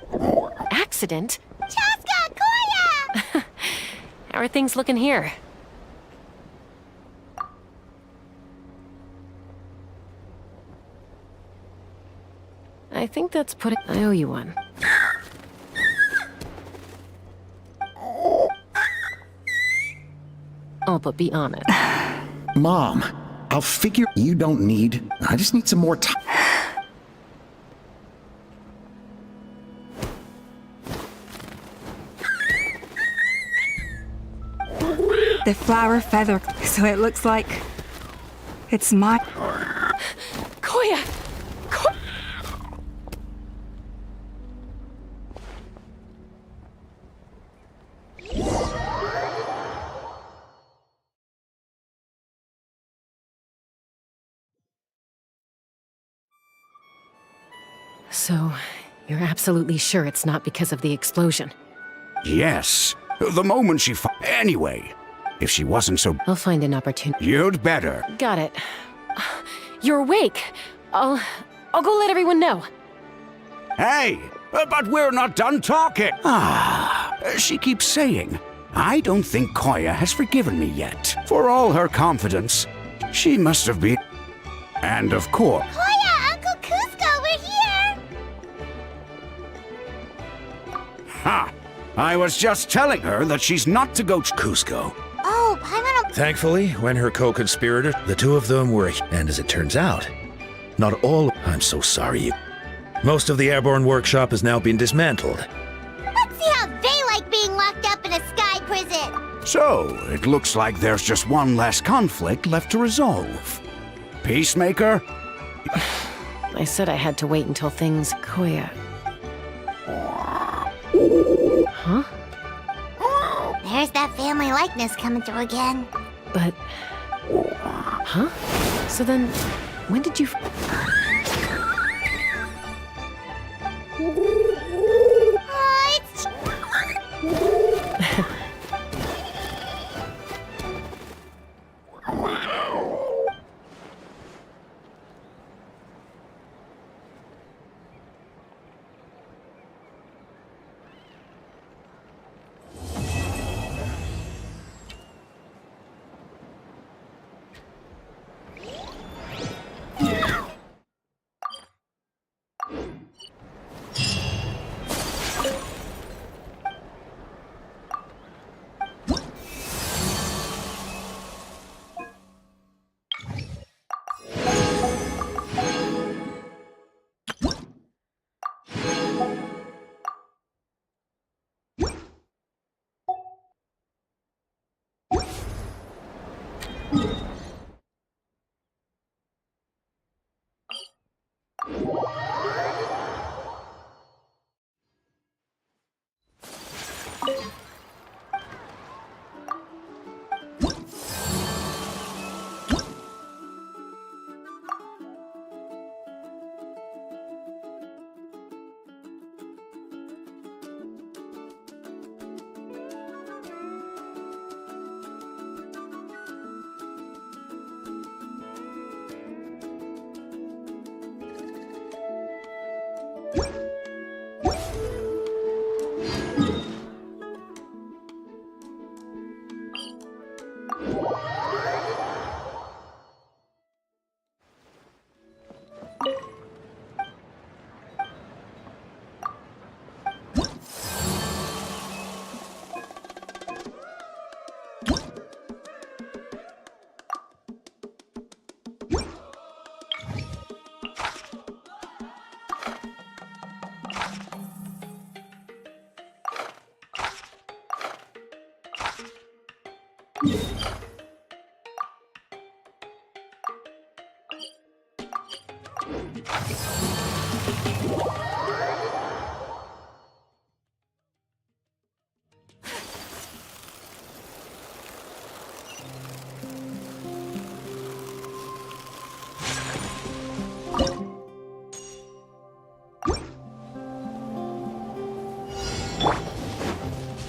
accident? Chaska! Koya! How are things looking here? I think that's putting... I owe you one. Oh, but be honest. Mom, I'll figure you don't need. I just need some more time. The flower feather, so it looks like... it's my... Koya! So, you're absolutely sure it's not because of the explosion? Yes. The moment she Anyway, if she wasn't so... I'll find an opportunity. You'd better. Got it. You're awake. I'll go let everyone know. Hey, but we're not done talking. She keeps saying, I don't think Koya has forgiven me yet. For all her confidence, she must have been... And of course... Koya, Uncle Cusco, we're here! Ha! I was just telling her that she's not to go to Cusco. Oh, Paimon... Thankfully, when her co-conspirator, the two of them were... And as it turns out, not all... I'm so sorry. Most of the airborne workshop has now been dismantled. Let's see how they like being locked up in a sky prison! So, it looks like there's just one less conflict left to resolve. Peacemaker? I said I had to wait until things... Koya... Huh? There's that family likeness coming through again. But... Huh? So then, when did you...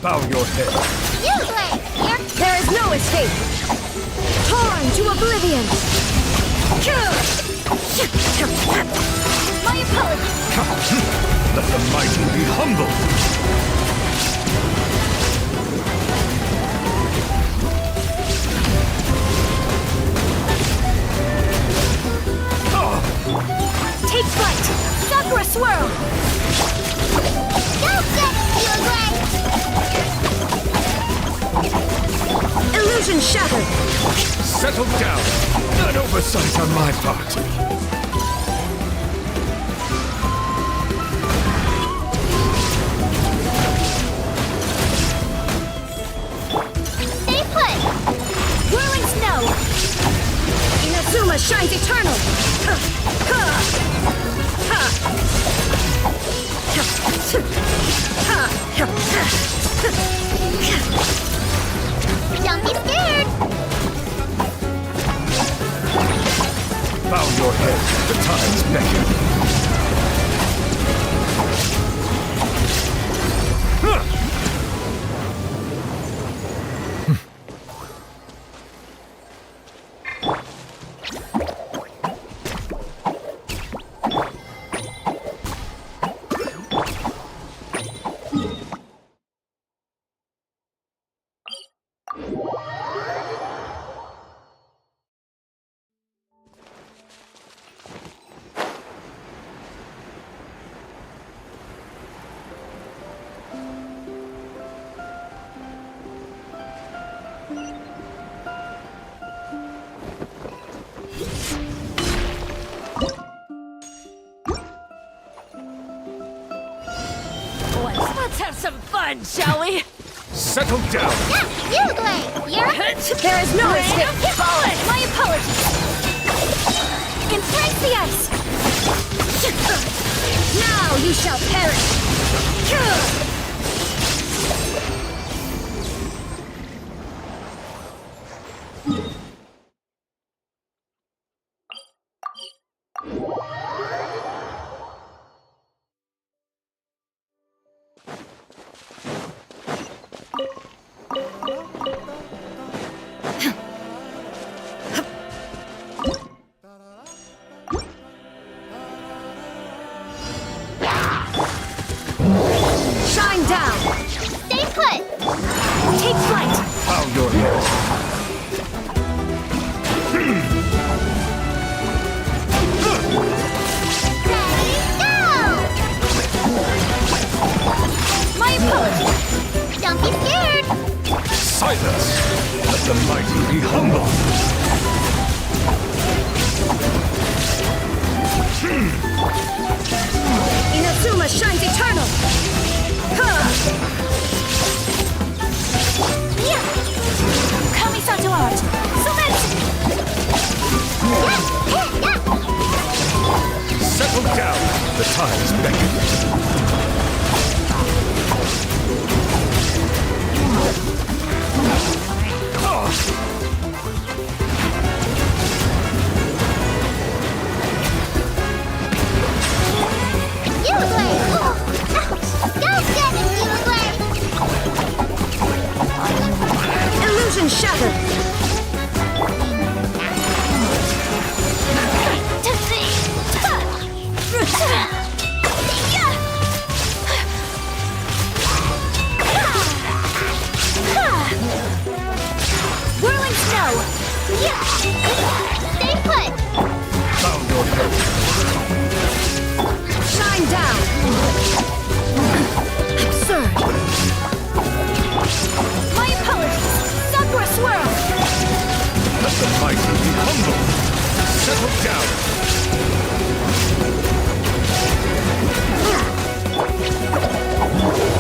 Bow your head. There is no escape! Torn to oblivion! My apologies! Let the mighty be humble. Take flight! Sakura swirl! Don't get you right! Illusion shattered! Settle down. An oversight on my part. Stay put! Whirling snow! Inazuma shines eternal! Don't be scared! Bow your head. The tides beckon. Let's have some fun, shall we? Settle down. You, Glade! There is no escape! Bullet! My apologies! Embrace the ice! shall perish! Shine down! Stay put! Take flight! Pound your head. My apologies! Don't be scared! Silence! Let the mighty be humble! Inazuma shines eternal! Kamisato art! Settle down! The times beckon. Illusion shattered! Whirling snow! Stay put! Pound your head. Shine down! Absurd! My apologies! Sakura swirl! Let the mighty be humble. Settle down.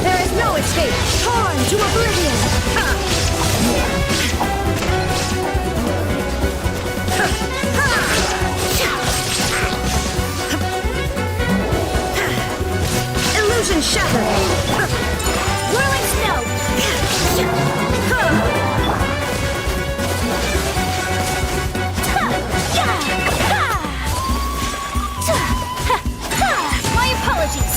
There is no escape! Torn to oblivion! Illusion shattered! Whirling snow! My apologies!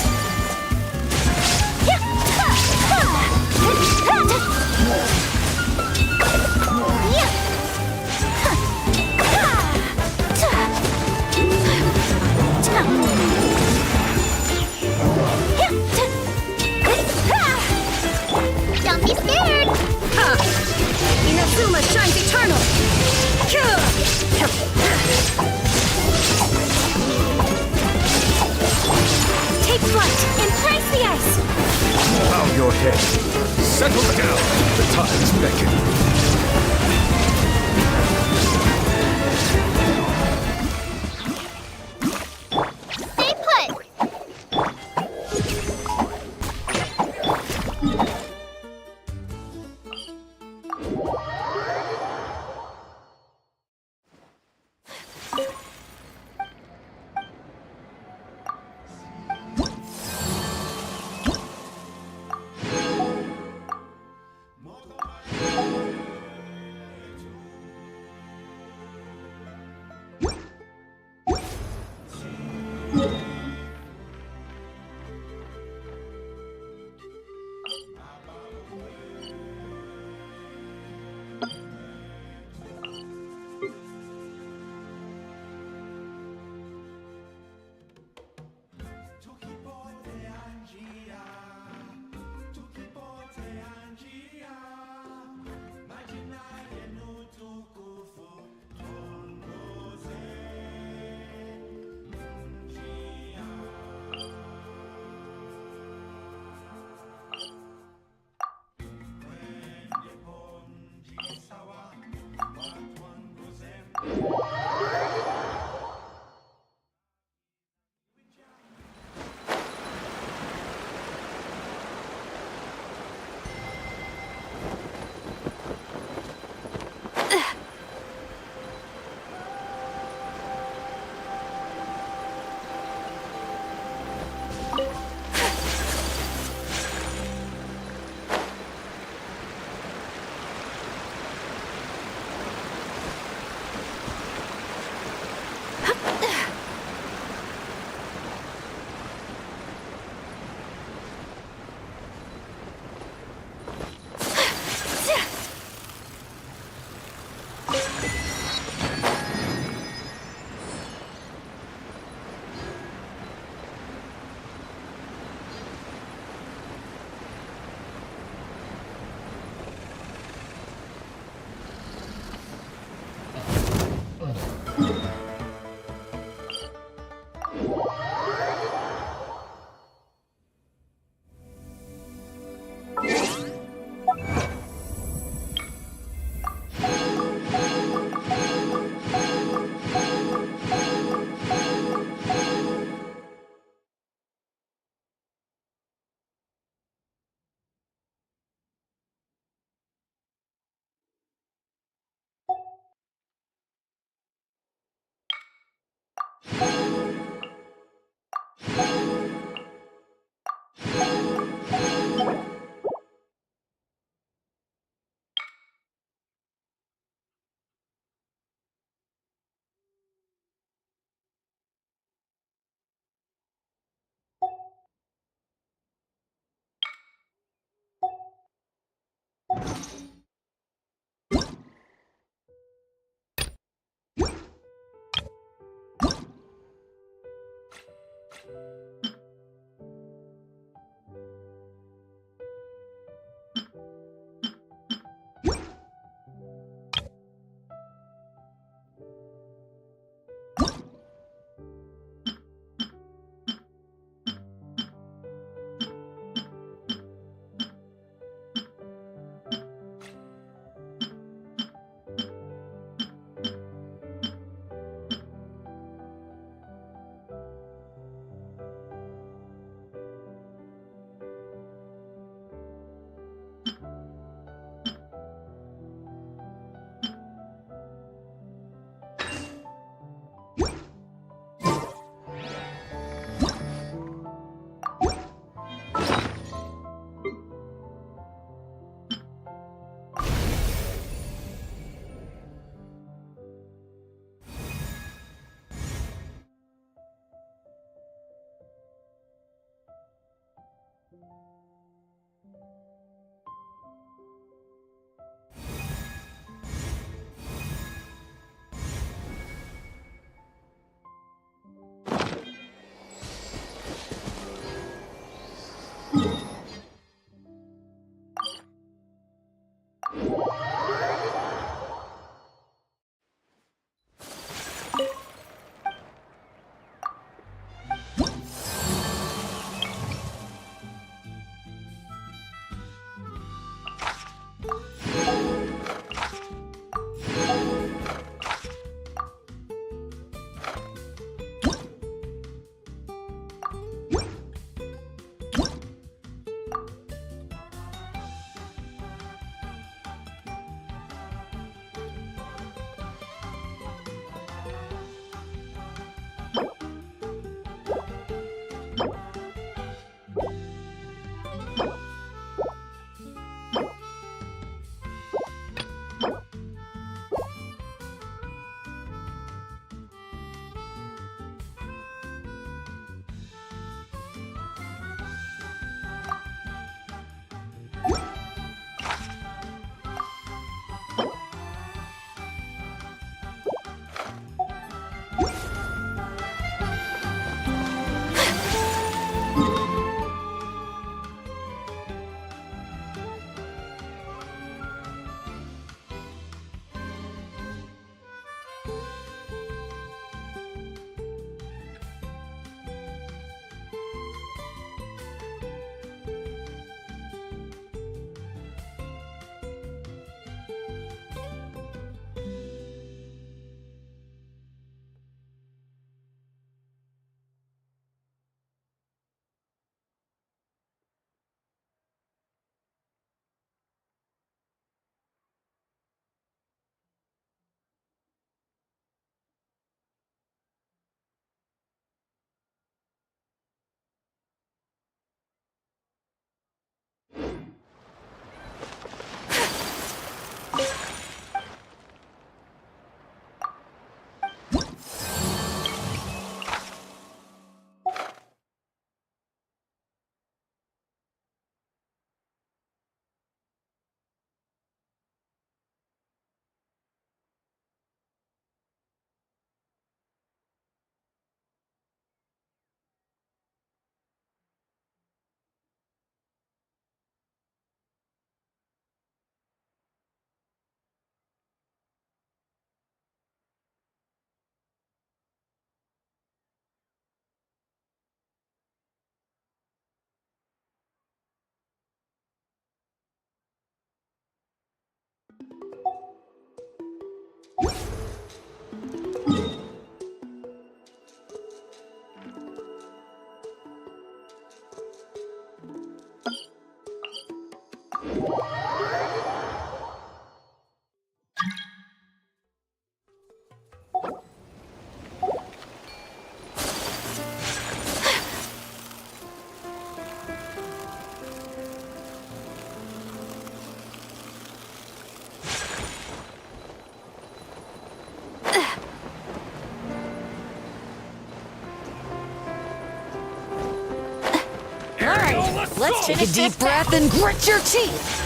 Let's take a deep breath and grit your teeth.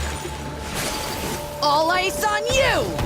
All ice on you!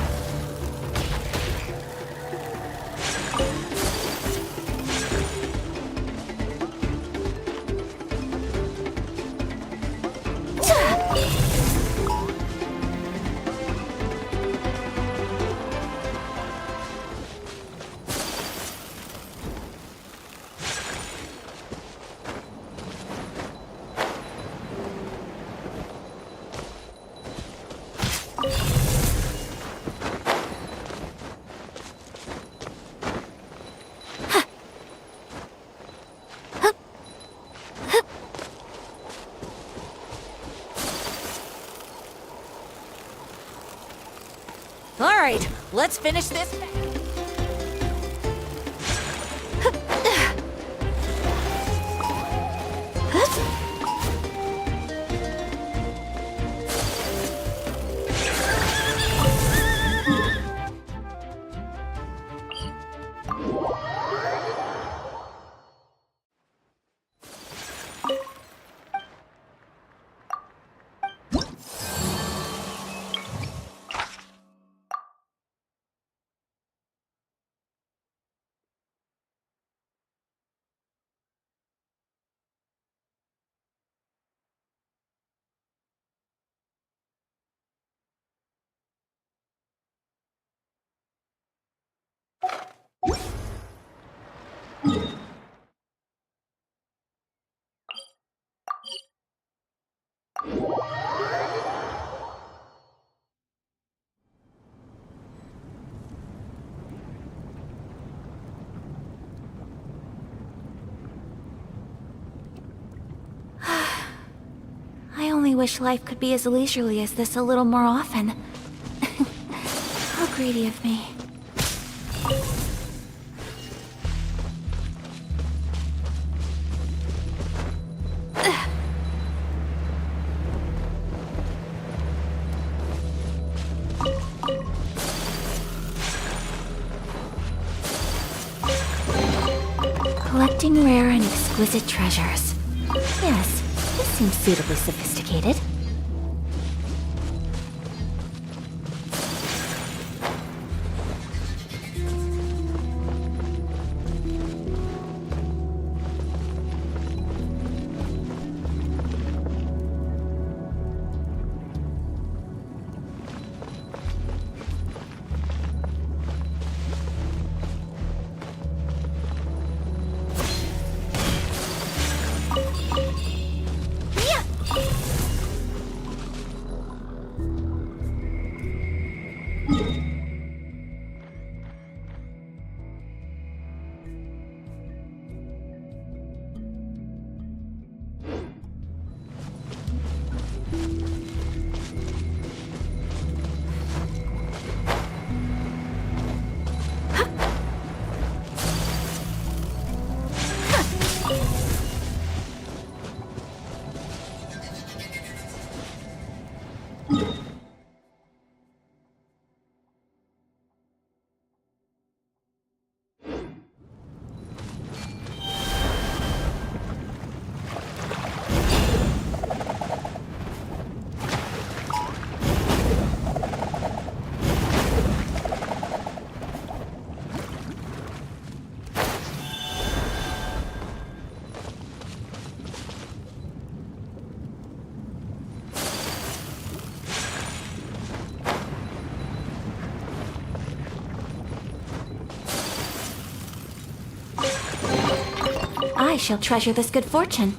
All right, let's finish this. I only wish life could be as leisurely as this a little more often. How greedy of me. Collecting rare and exquisite treasures. Yes, this seems suitably sophisticated. I shall treasure this good fortune.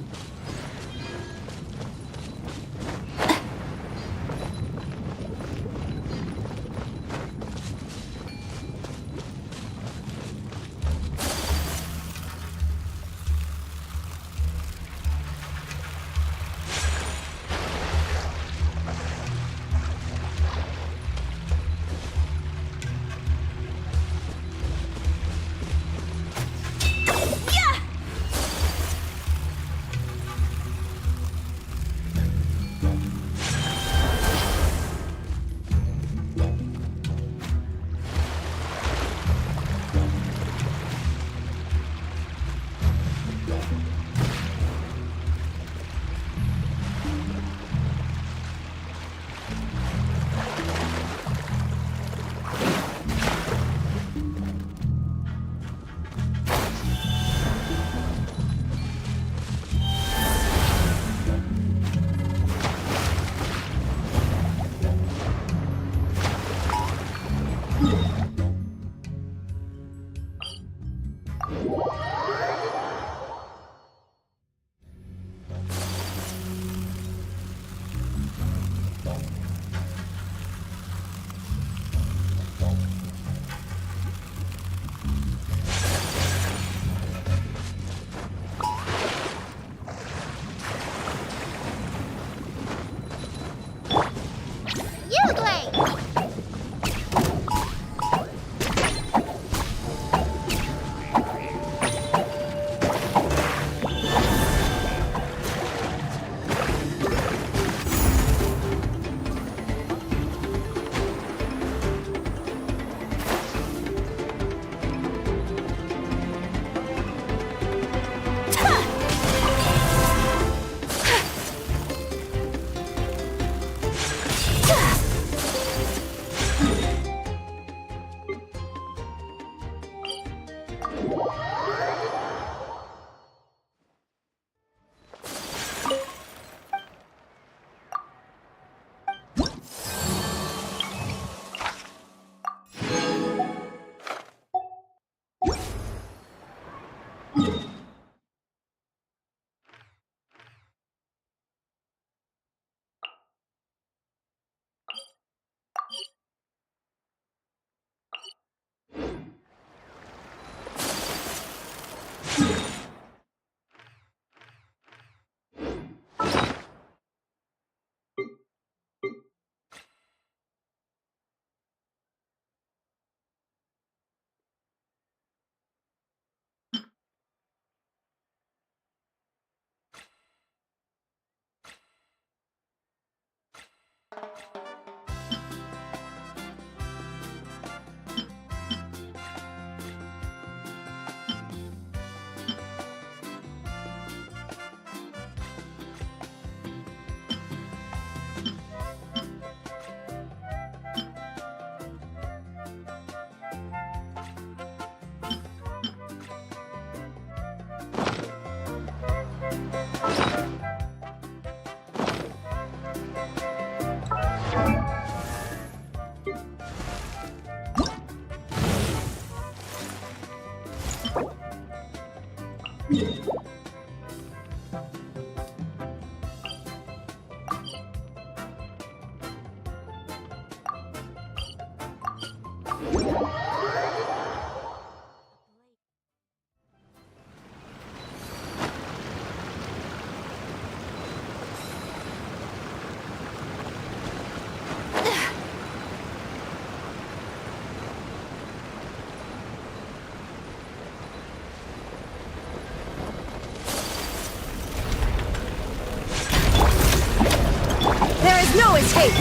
No escape!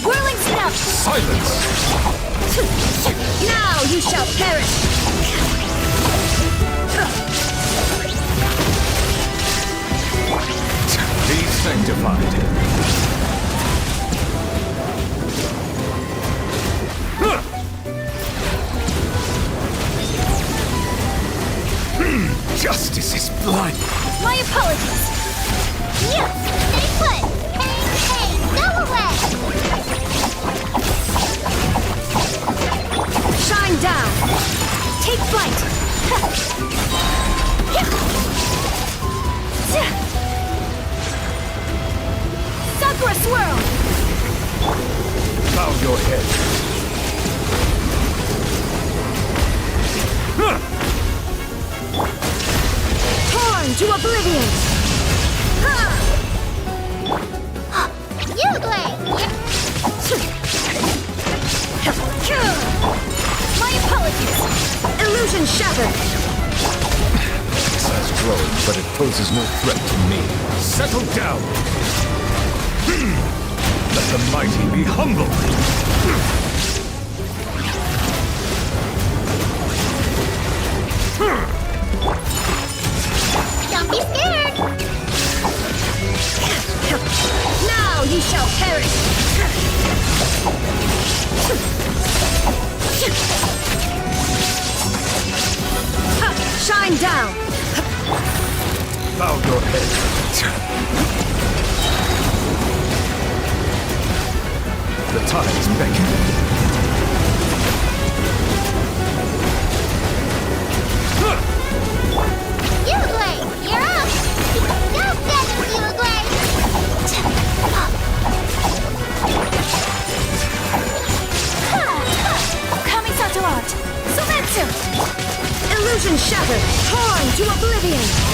Whirling snuff! Silence! Now you shall perish! Be sanctified. Justice is blind. My apologies! You! Stay put! Hey! Go away! Shine down! Take flight! Sakura swirl! Bow your head. Torn to oblivion! You play! My apologies! Illusion shattered! This has grown, but it poses no threat to me. Settle down! Let the mighty be humble! Don't be scared! Now ye shall perish! Shine down! Bow your head. The tides beckon. Illusion shattered! Torn to oblivion!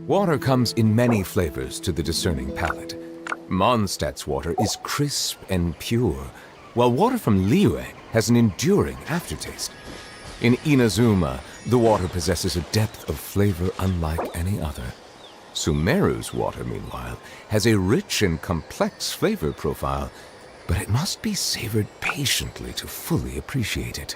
Water comes in many flavors to the discerning palate. Mondstadt's water is crisp and pure, while water from Liyue has an enduring aftertaste. In Inazuma, the water possesses a depth of flavor unlike any other. Sumeru's water, meanwhile, has a rich and complex flavor profile, but it must be savored patiently to fully appreciate it.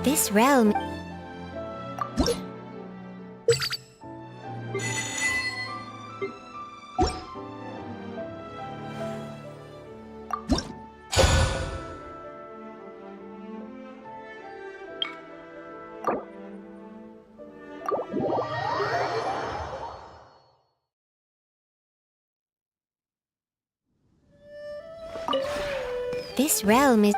This realm... This realm is...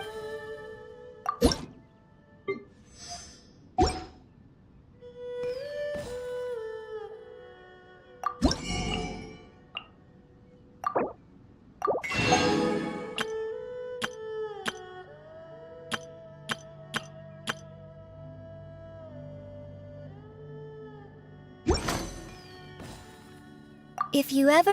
If you ever...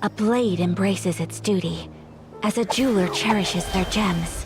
A blade embraces its duty, as a jeweler cherishes their gems.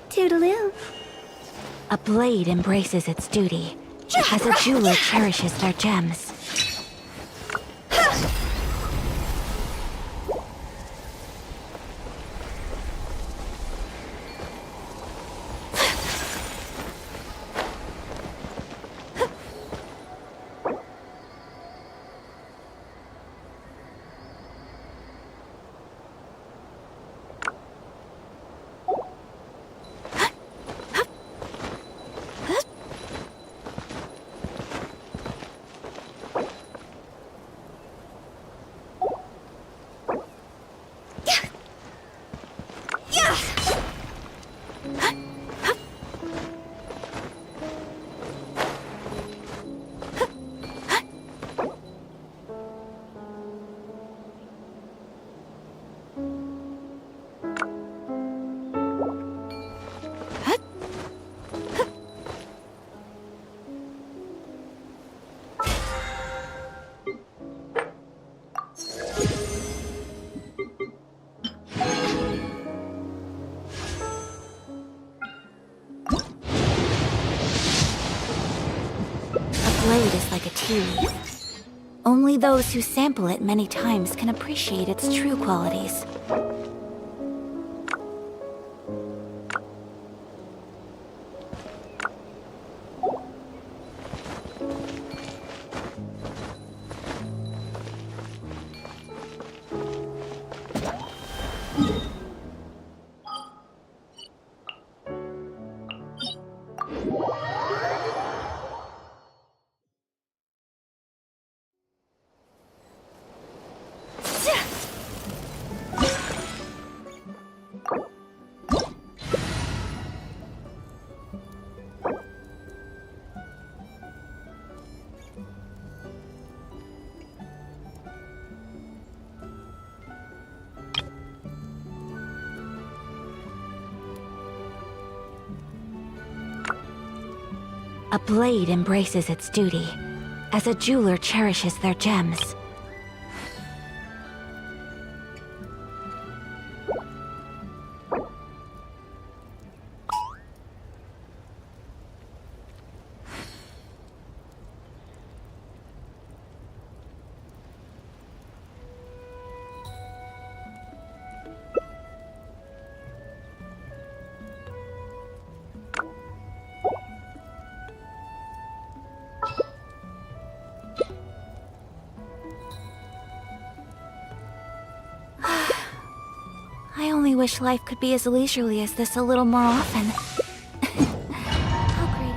Toodaloo. A blade embraces its duty, as a jeweler cherishes their gems. Blade is like a tea leaf. Only those who sample it many times can appreciate its true qualities. A blade embraces its duty, as a jeweler cherishes their gems. I only wish life could be as leisurely as this a little more often. How great.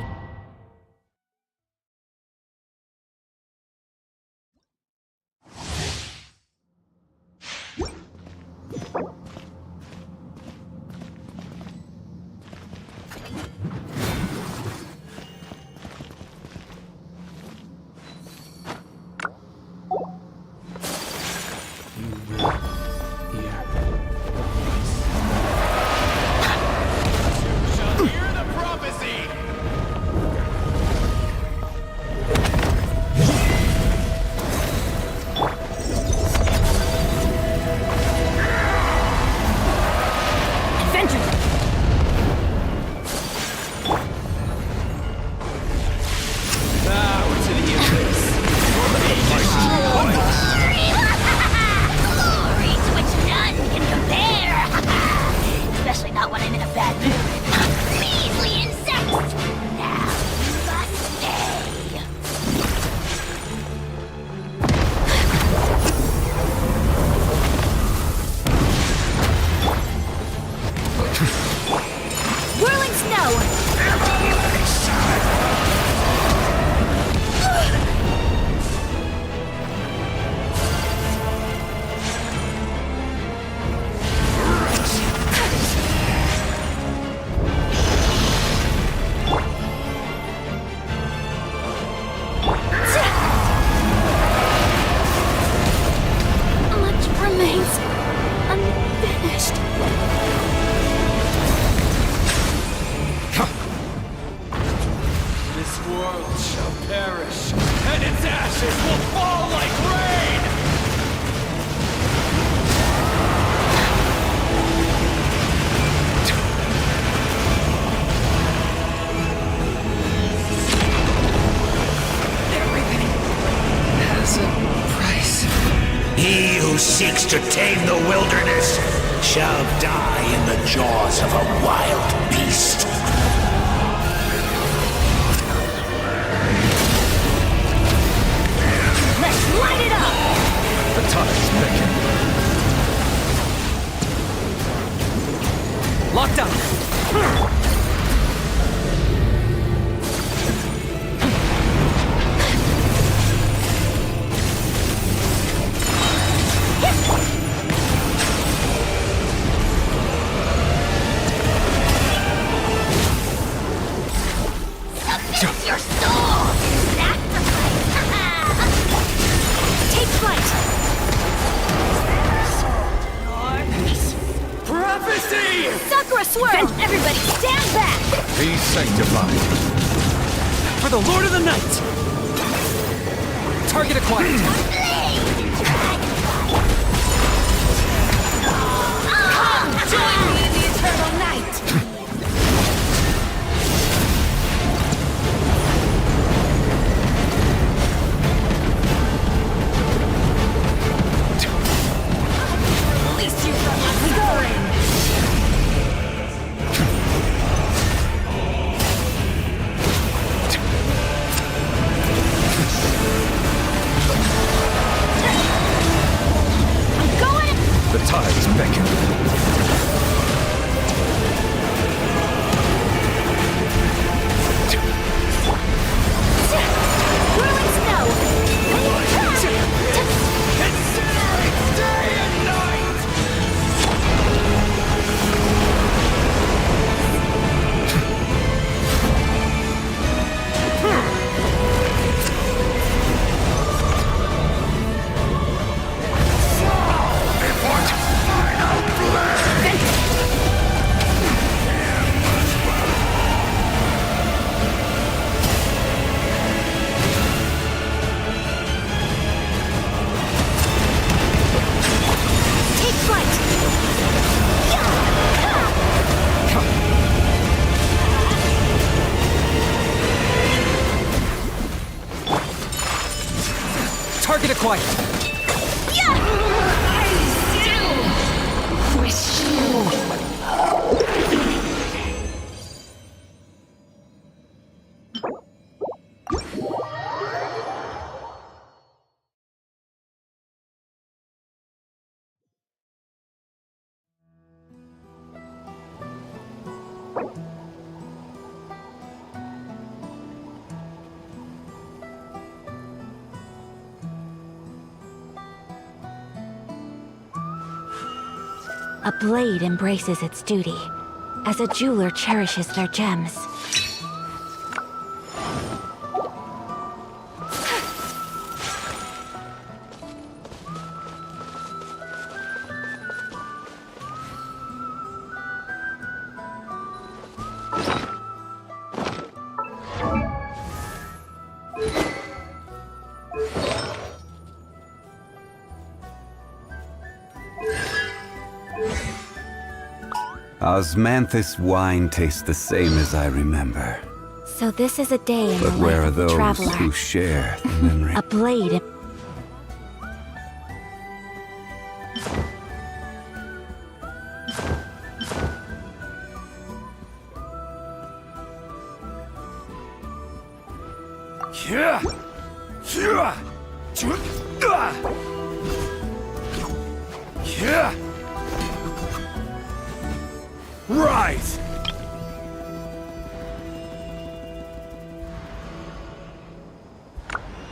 Seeks to tame the wilderness shall die in the jaws of a wild beast. Let's light it up! The time's ticking. Locked up. Your soul! Sacrifice! Take flight! Prophecy! Sakura swirl! Everybody stand back! Be sanctified. For the Lord of the Night! Target acquired. Come, join me in the eternal night! Release you from my scoring! quiet. A blade embraces its duty, as a jeweler cherishes their gems. Osmanthus wine tastes the same as I remember. So this is a day in But the where life are of the those traveler. who share the memory? A blade. Right!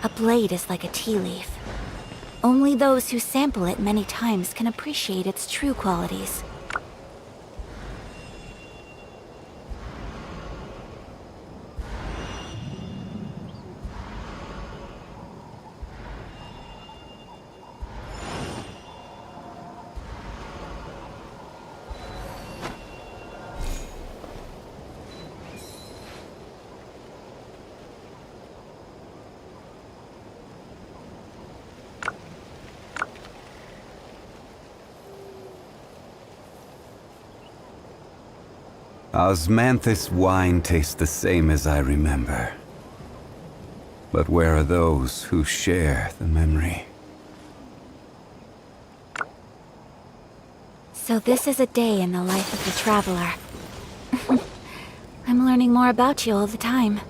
A blade is like a tea leaf. Only those who sample it many times can appreciate its true qualities. Osmanthus wine tastes the same as I remember. But where are those who share the memory? So this is a day in the life of the traveler. I'm learning more about you all the time.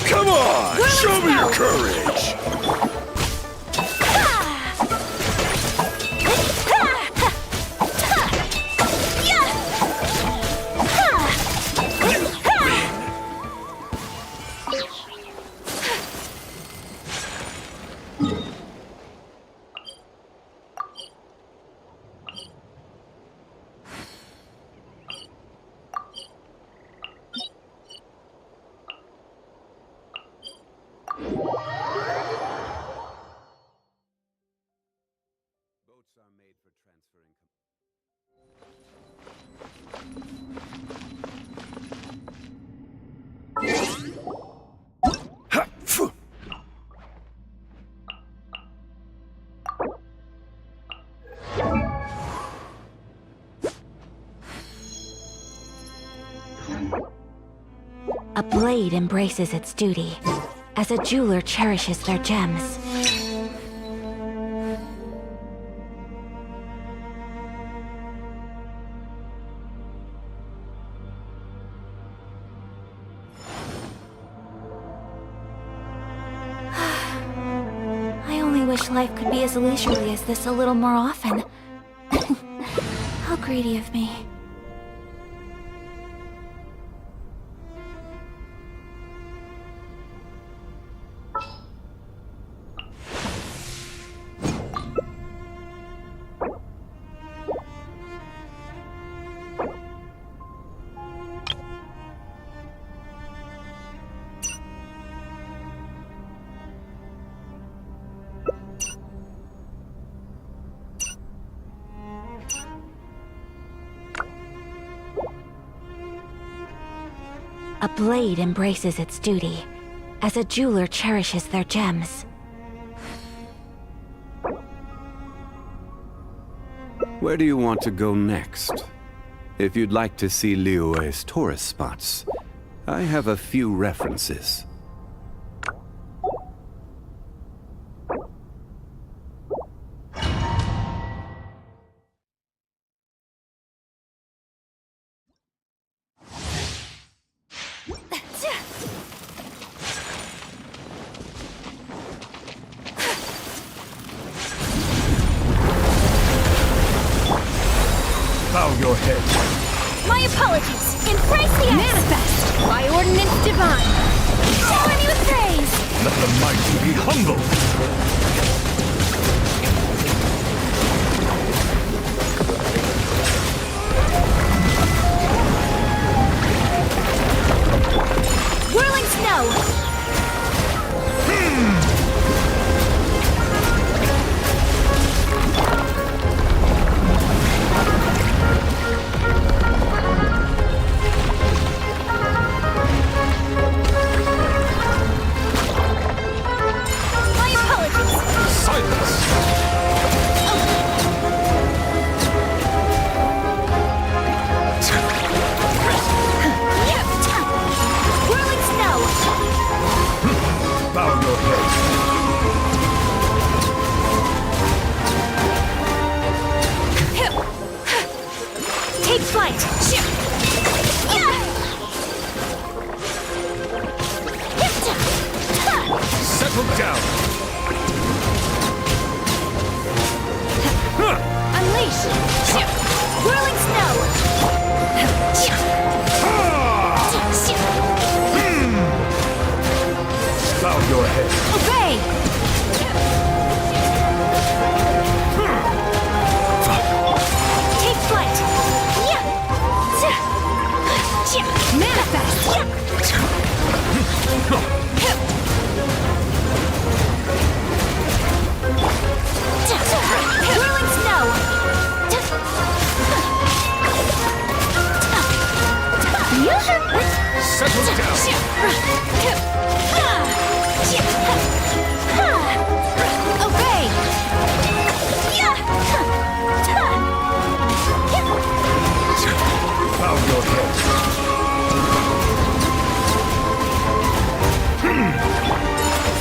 Come on! Show me your courage! A blade embraces its duty, as a jeweler cherishes their gems. I only wish life could be as leisurely as this a little more often. How greedy of me. A blade embraces its duty, as a jeweler cherishes their gems. Where do you want to go next? If you'd like to see Liyue's tourist spots, I have a few references. Bow your head. My apologies. Embrace the manifest. By ordinance divine. Shower me with praise. Let the mighty be humble. Whirling snow. Take flight! Settle down! Unleash! Whirling snow! Bow your head. Obey! Take flight! Manifest! Whirling snow! Settle down! Obey! Bow your head.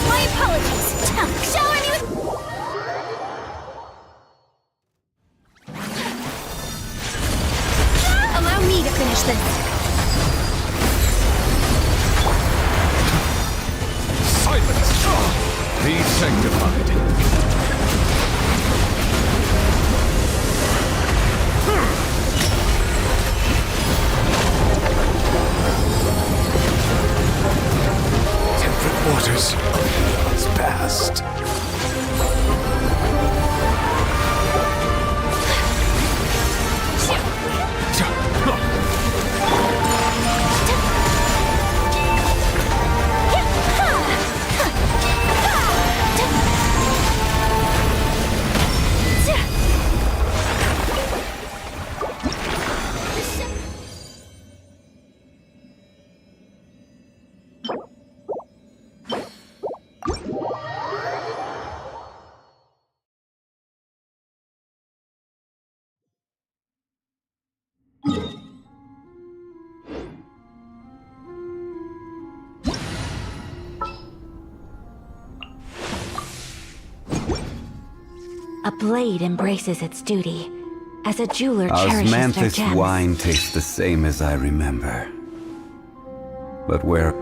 My apologies! Shower me with... Allow me to finish this. Silence! Be sanctified. Temperate waters of eons past. A blade embraces its duty, as a jeweler cherishes their Osmanthus gems. wine tastes the same as I remember. But where...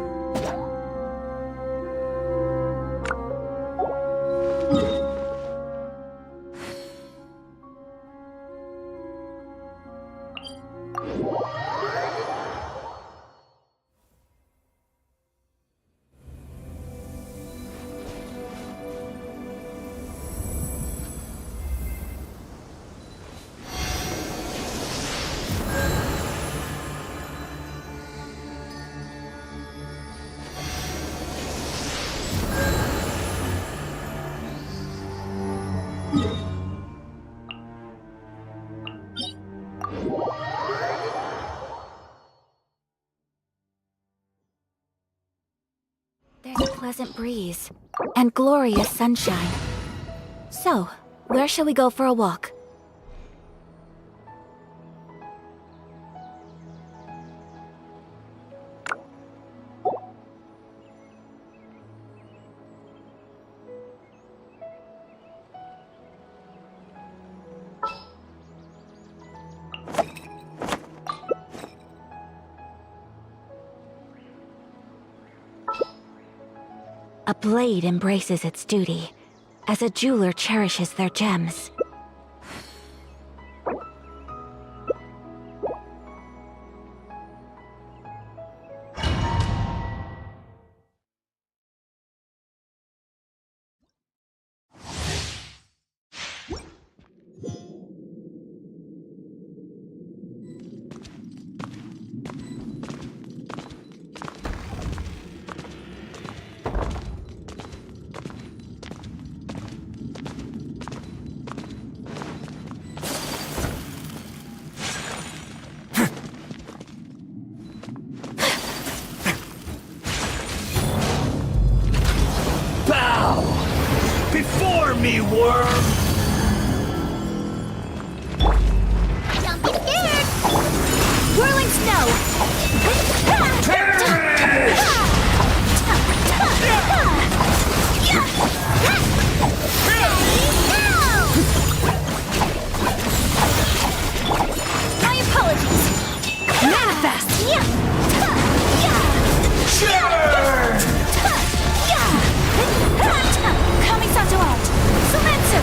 There's a pleasant breeze and glorious sunshine. So, where shall we go for a walk? blade embraces its duty, as a jeweler cherishes their gems. Before me, worm! Don't be scared! Whirling snow! My apologies! Manifest! Kamisato out! Sumetsu!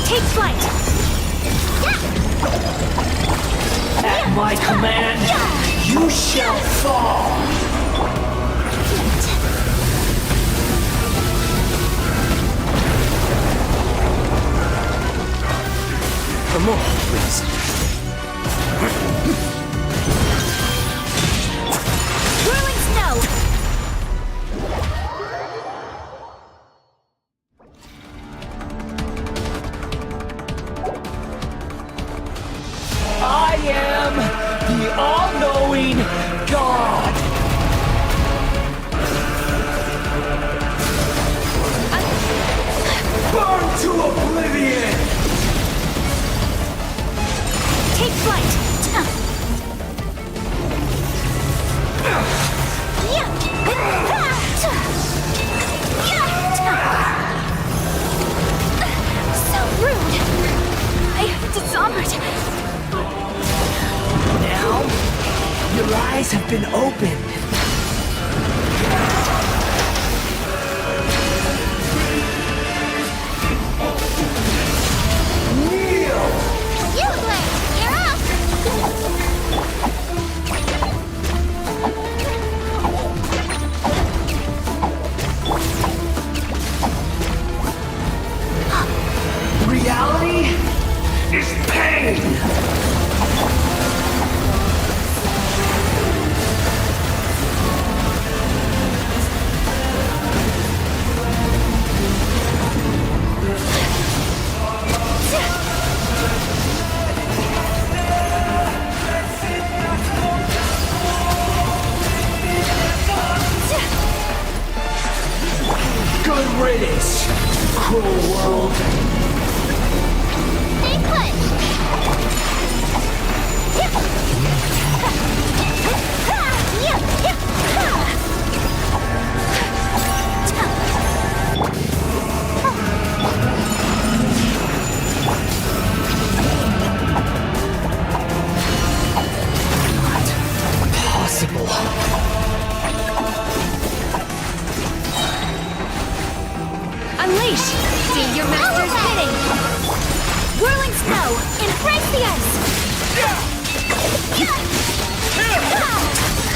Take flight! At my command, you shall fall! Come on, please. Whirling snow! I am the all-knowing God! Burn to oblivion! Take flight! So rude! I dishonored! Now, your eyes have been opened. Kneel! Useless! You're up! Reality is pain! Good riddance, cruel world. Stay put! Possible. Unleash! See your master's bidding! Whirling snow! Embrace the ice!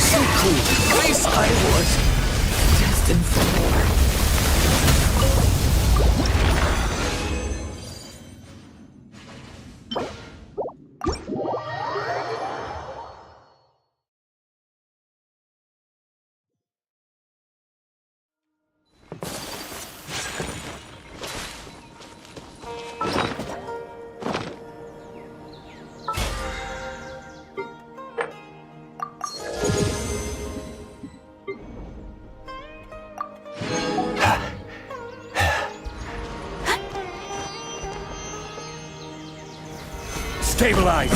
So cool. Place I was destined for more. Stabilize!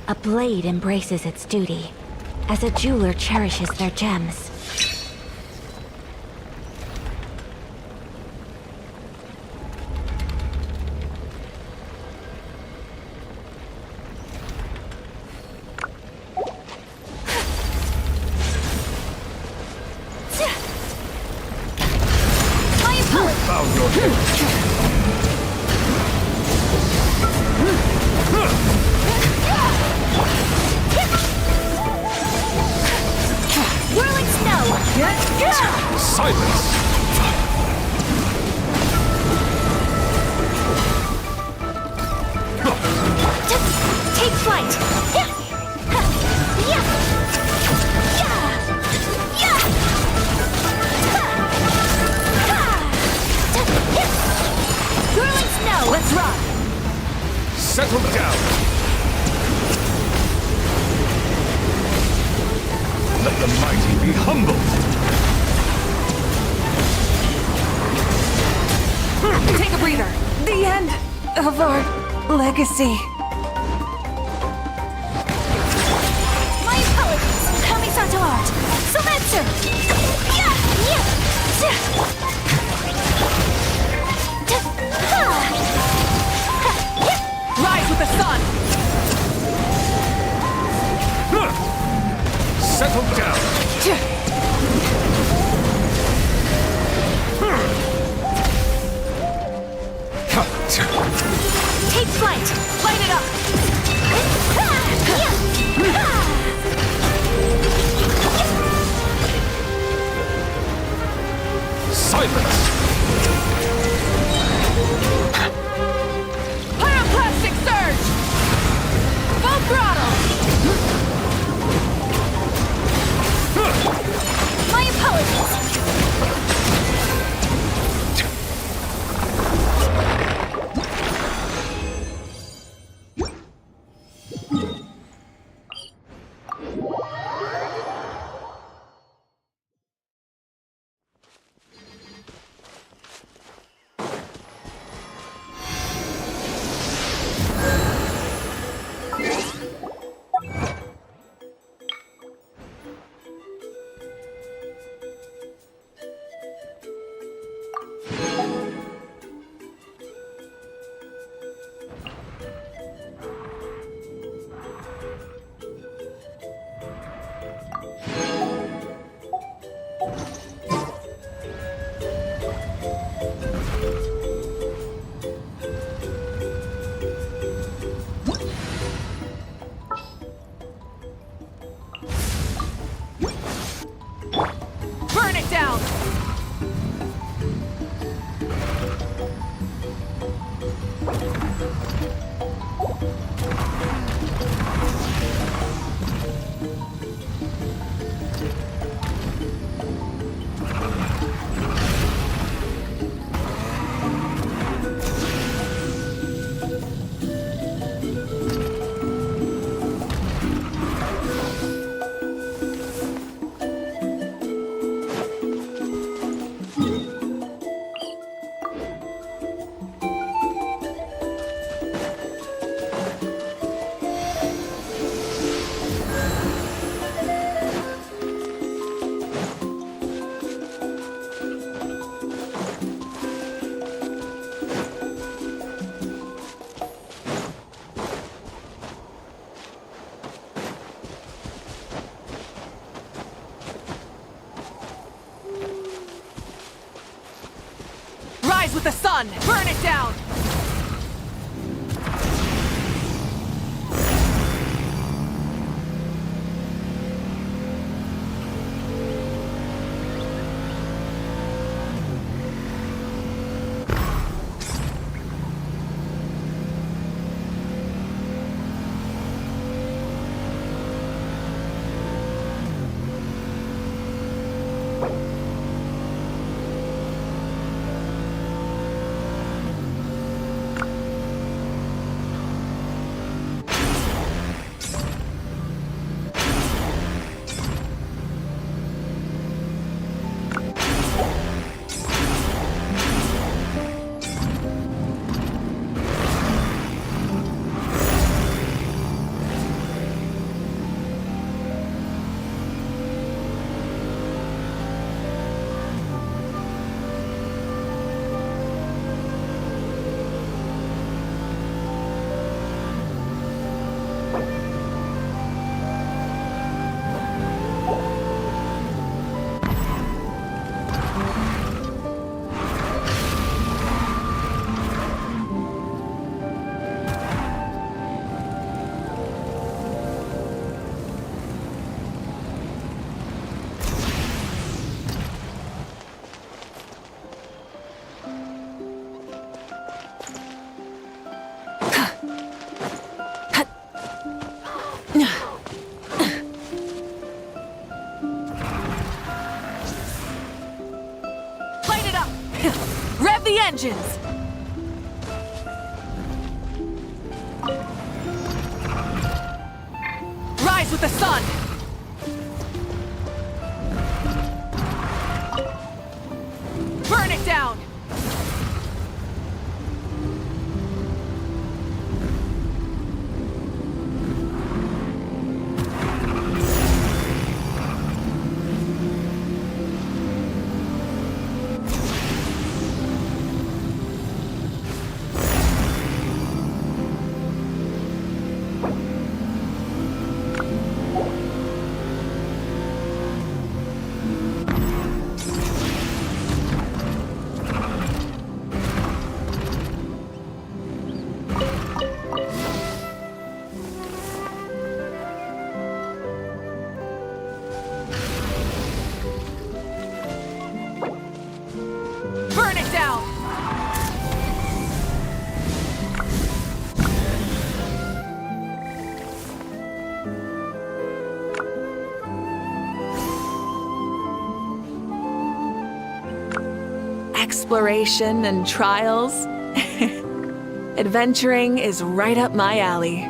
A blade embraces its duty, as a jeweler cherishes their gems. Whirling snow! Silence! Take flight! Whirling snow! Let's rock! Settle down! Let the mighty be humbled! Take a breather. The end of our legacy. My apologies! Coming to art! Surrender! Rise with the sun! Settle down! Take flight! Light it up! Silence! Pyroclastic surge! Full throttle! My apologies! Burn it down! Rise with the sun! Burn it down! engines! Rise with the sun! Burn it down! Burn it down! Exploration and trials. Adventuring is right up my alley.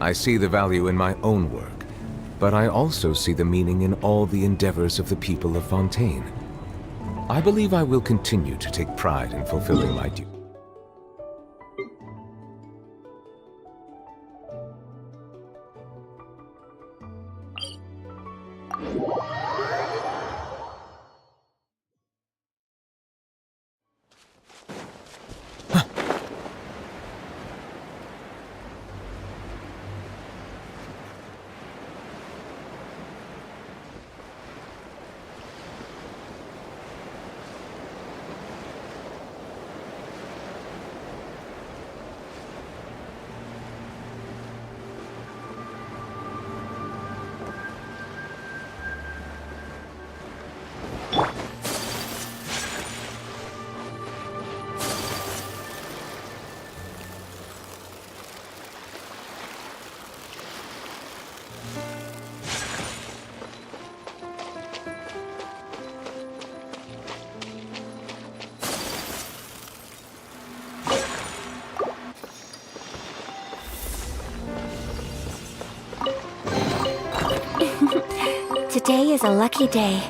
I see the value in my own work, but I also see the meaning in all the endeavors of the people of Fontaine. I believe I will continue to take pride in fulfilling my duty. Today is a lucky day.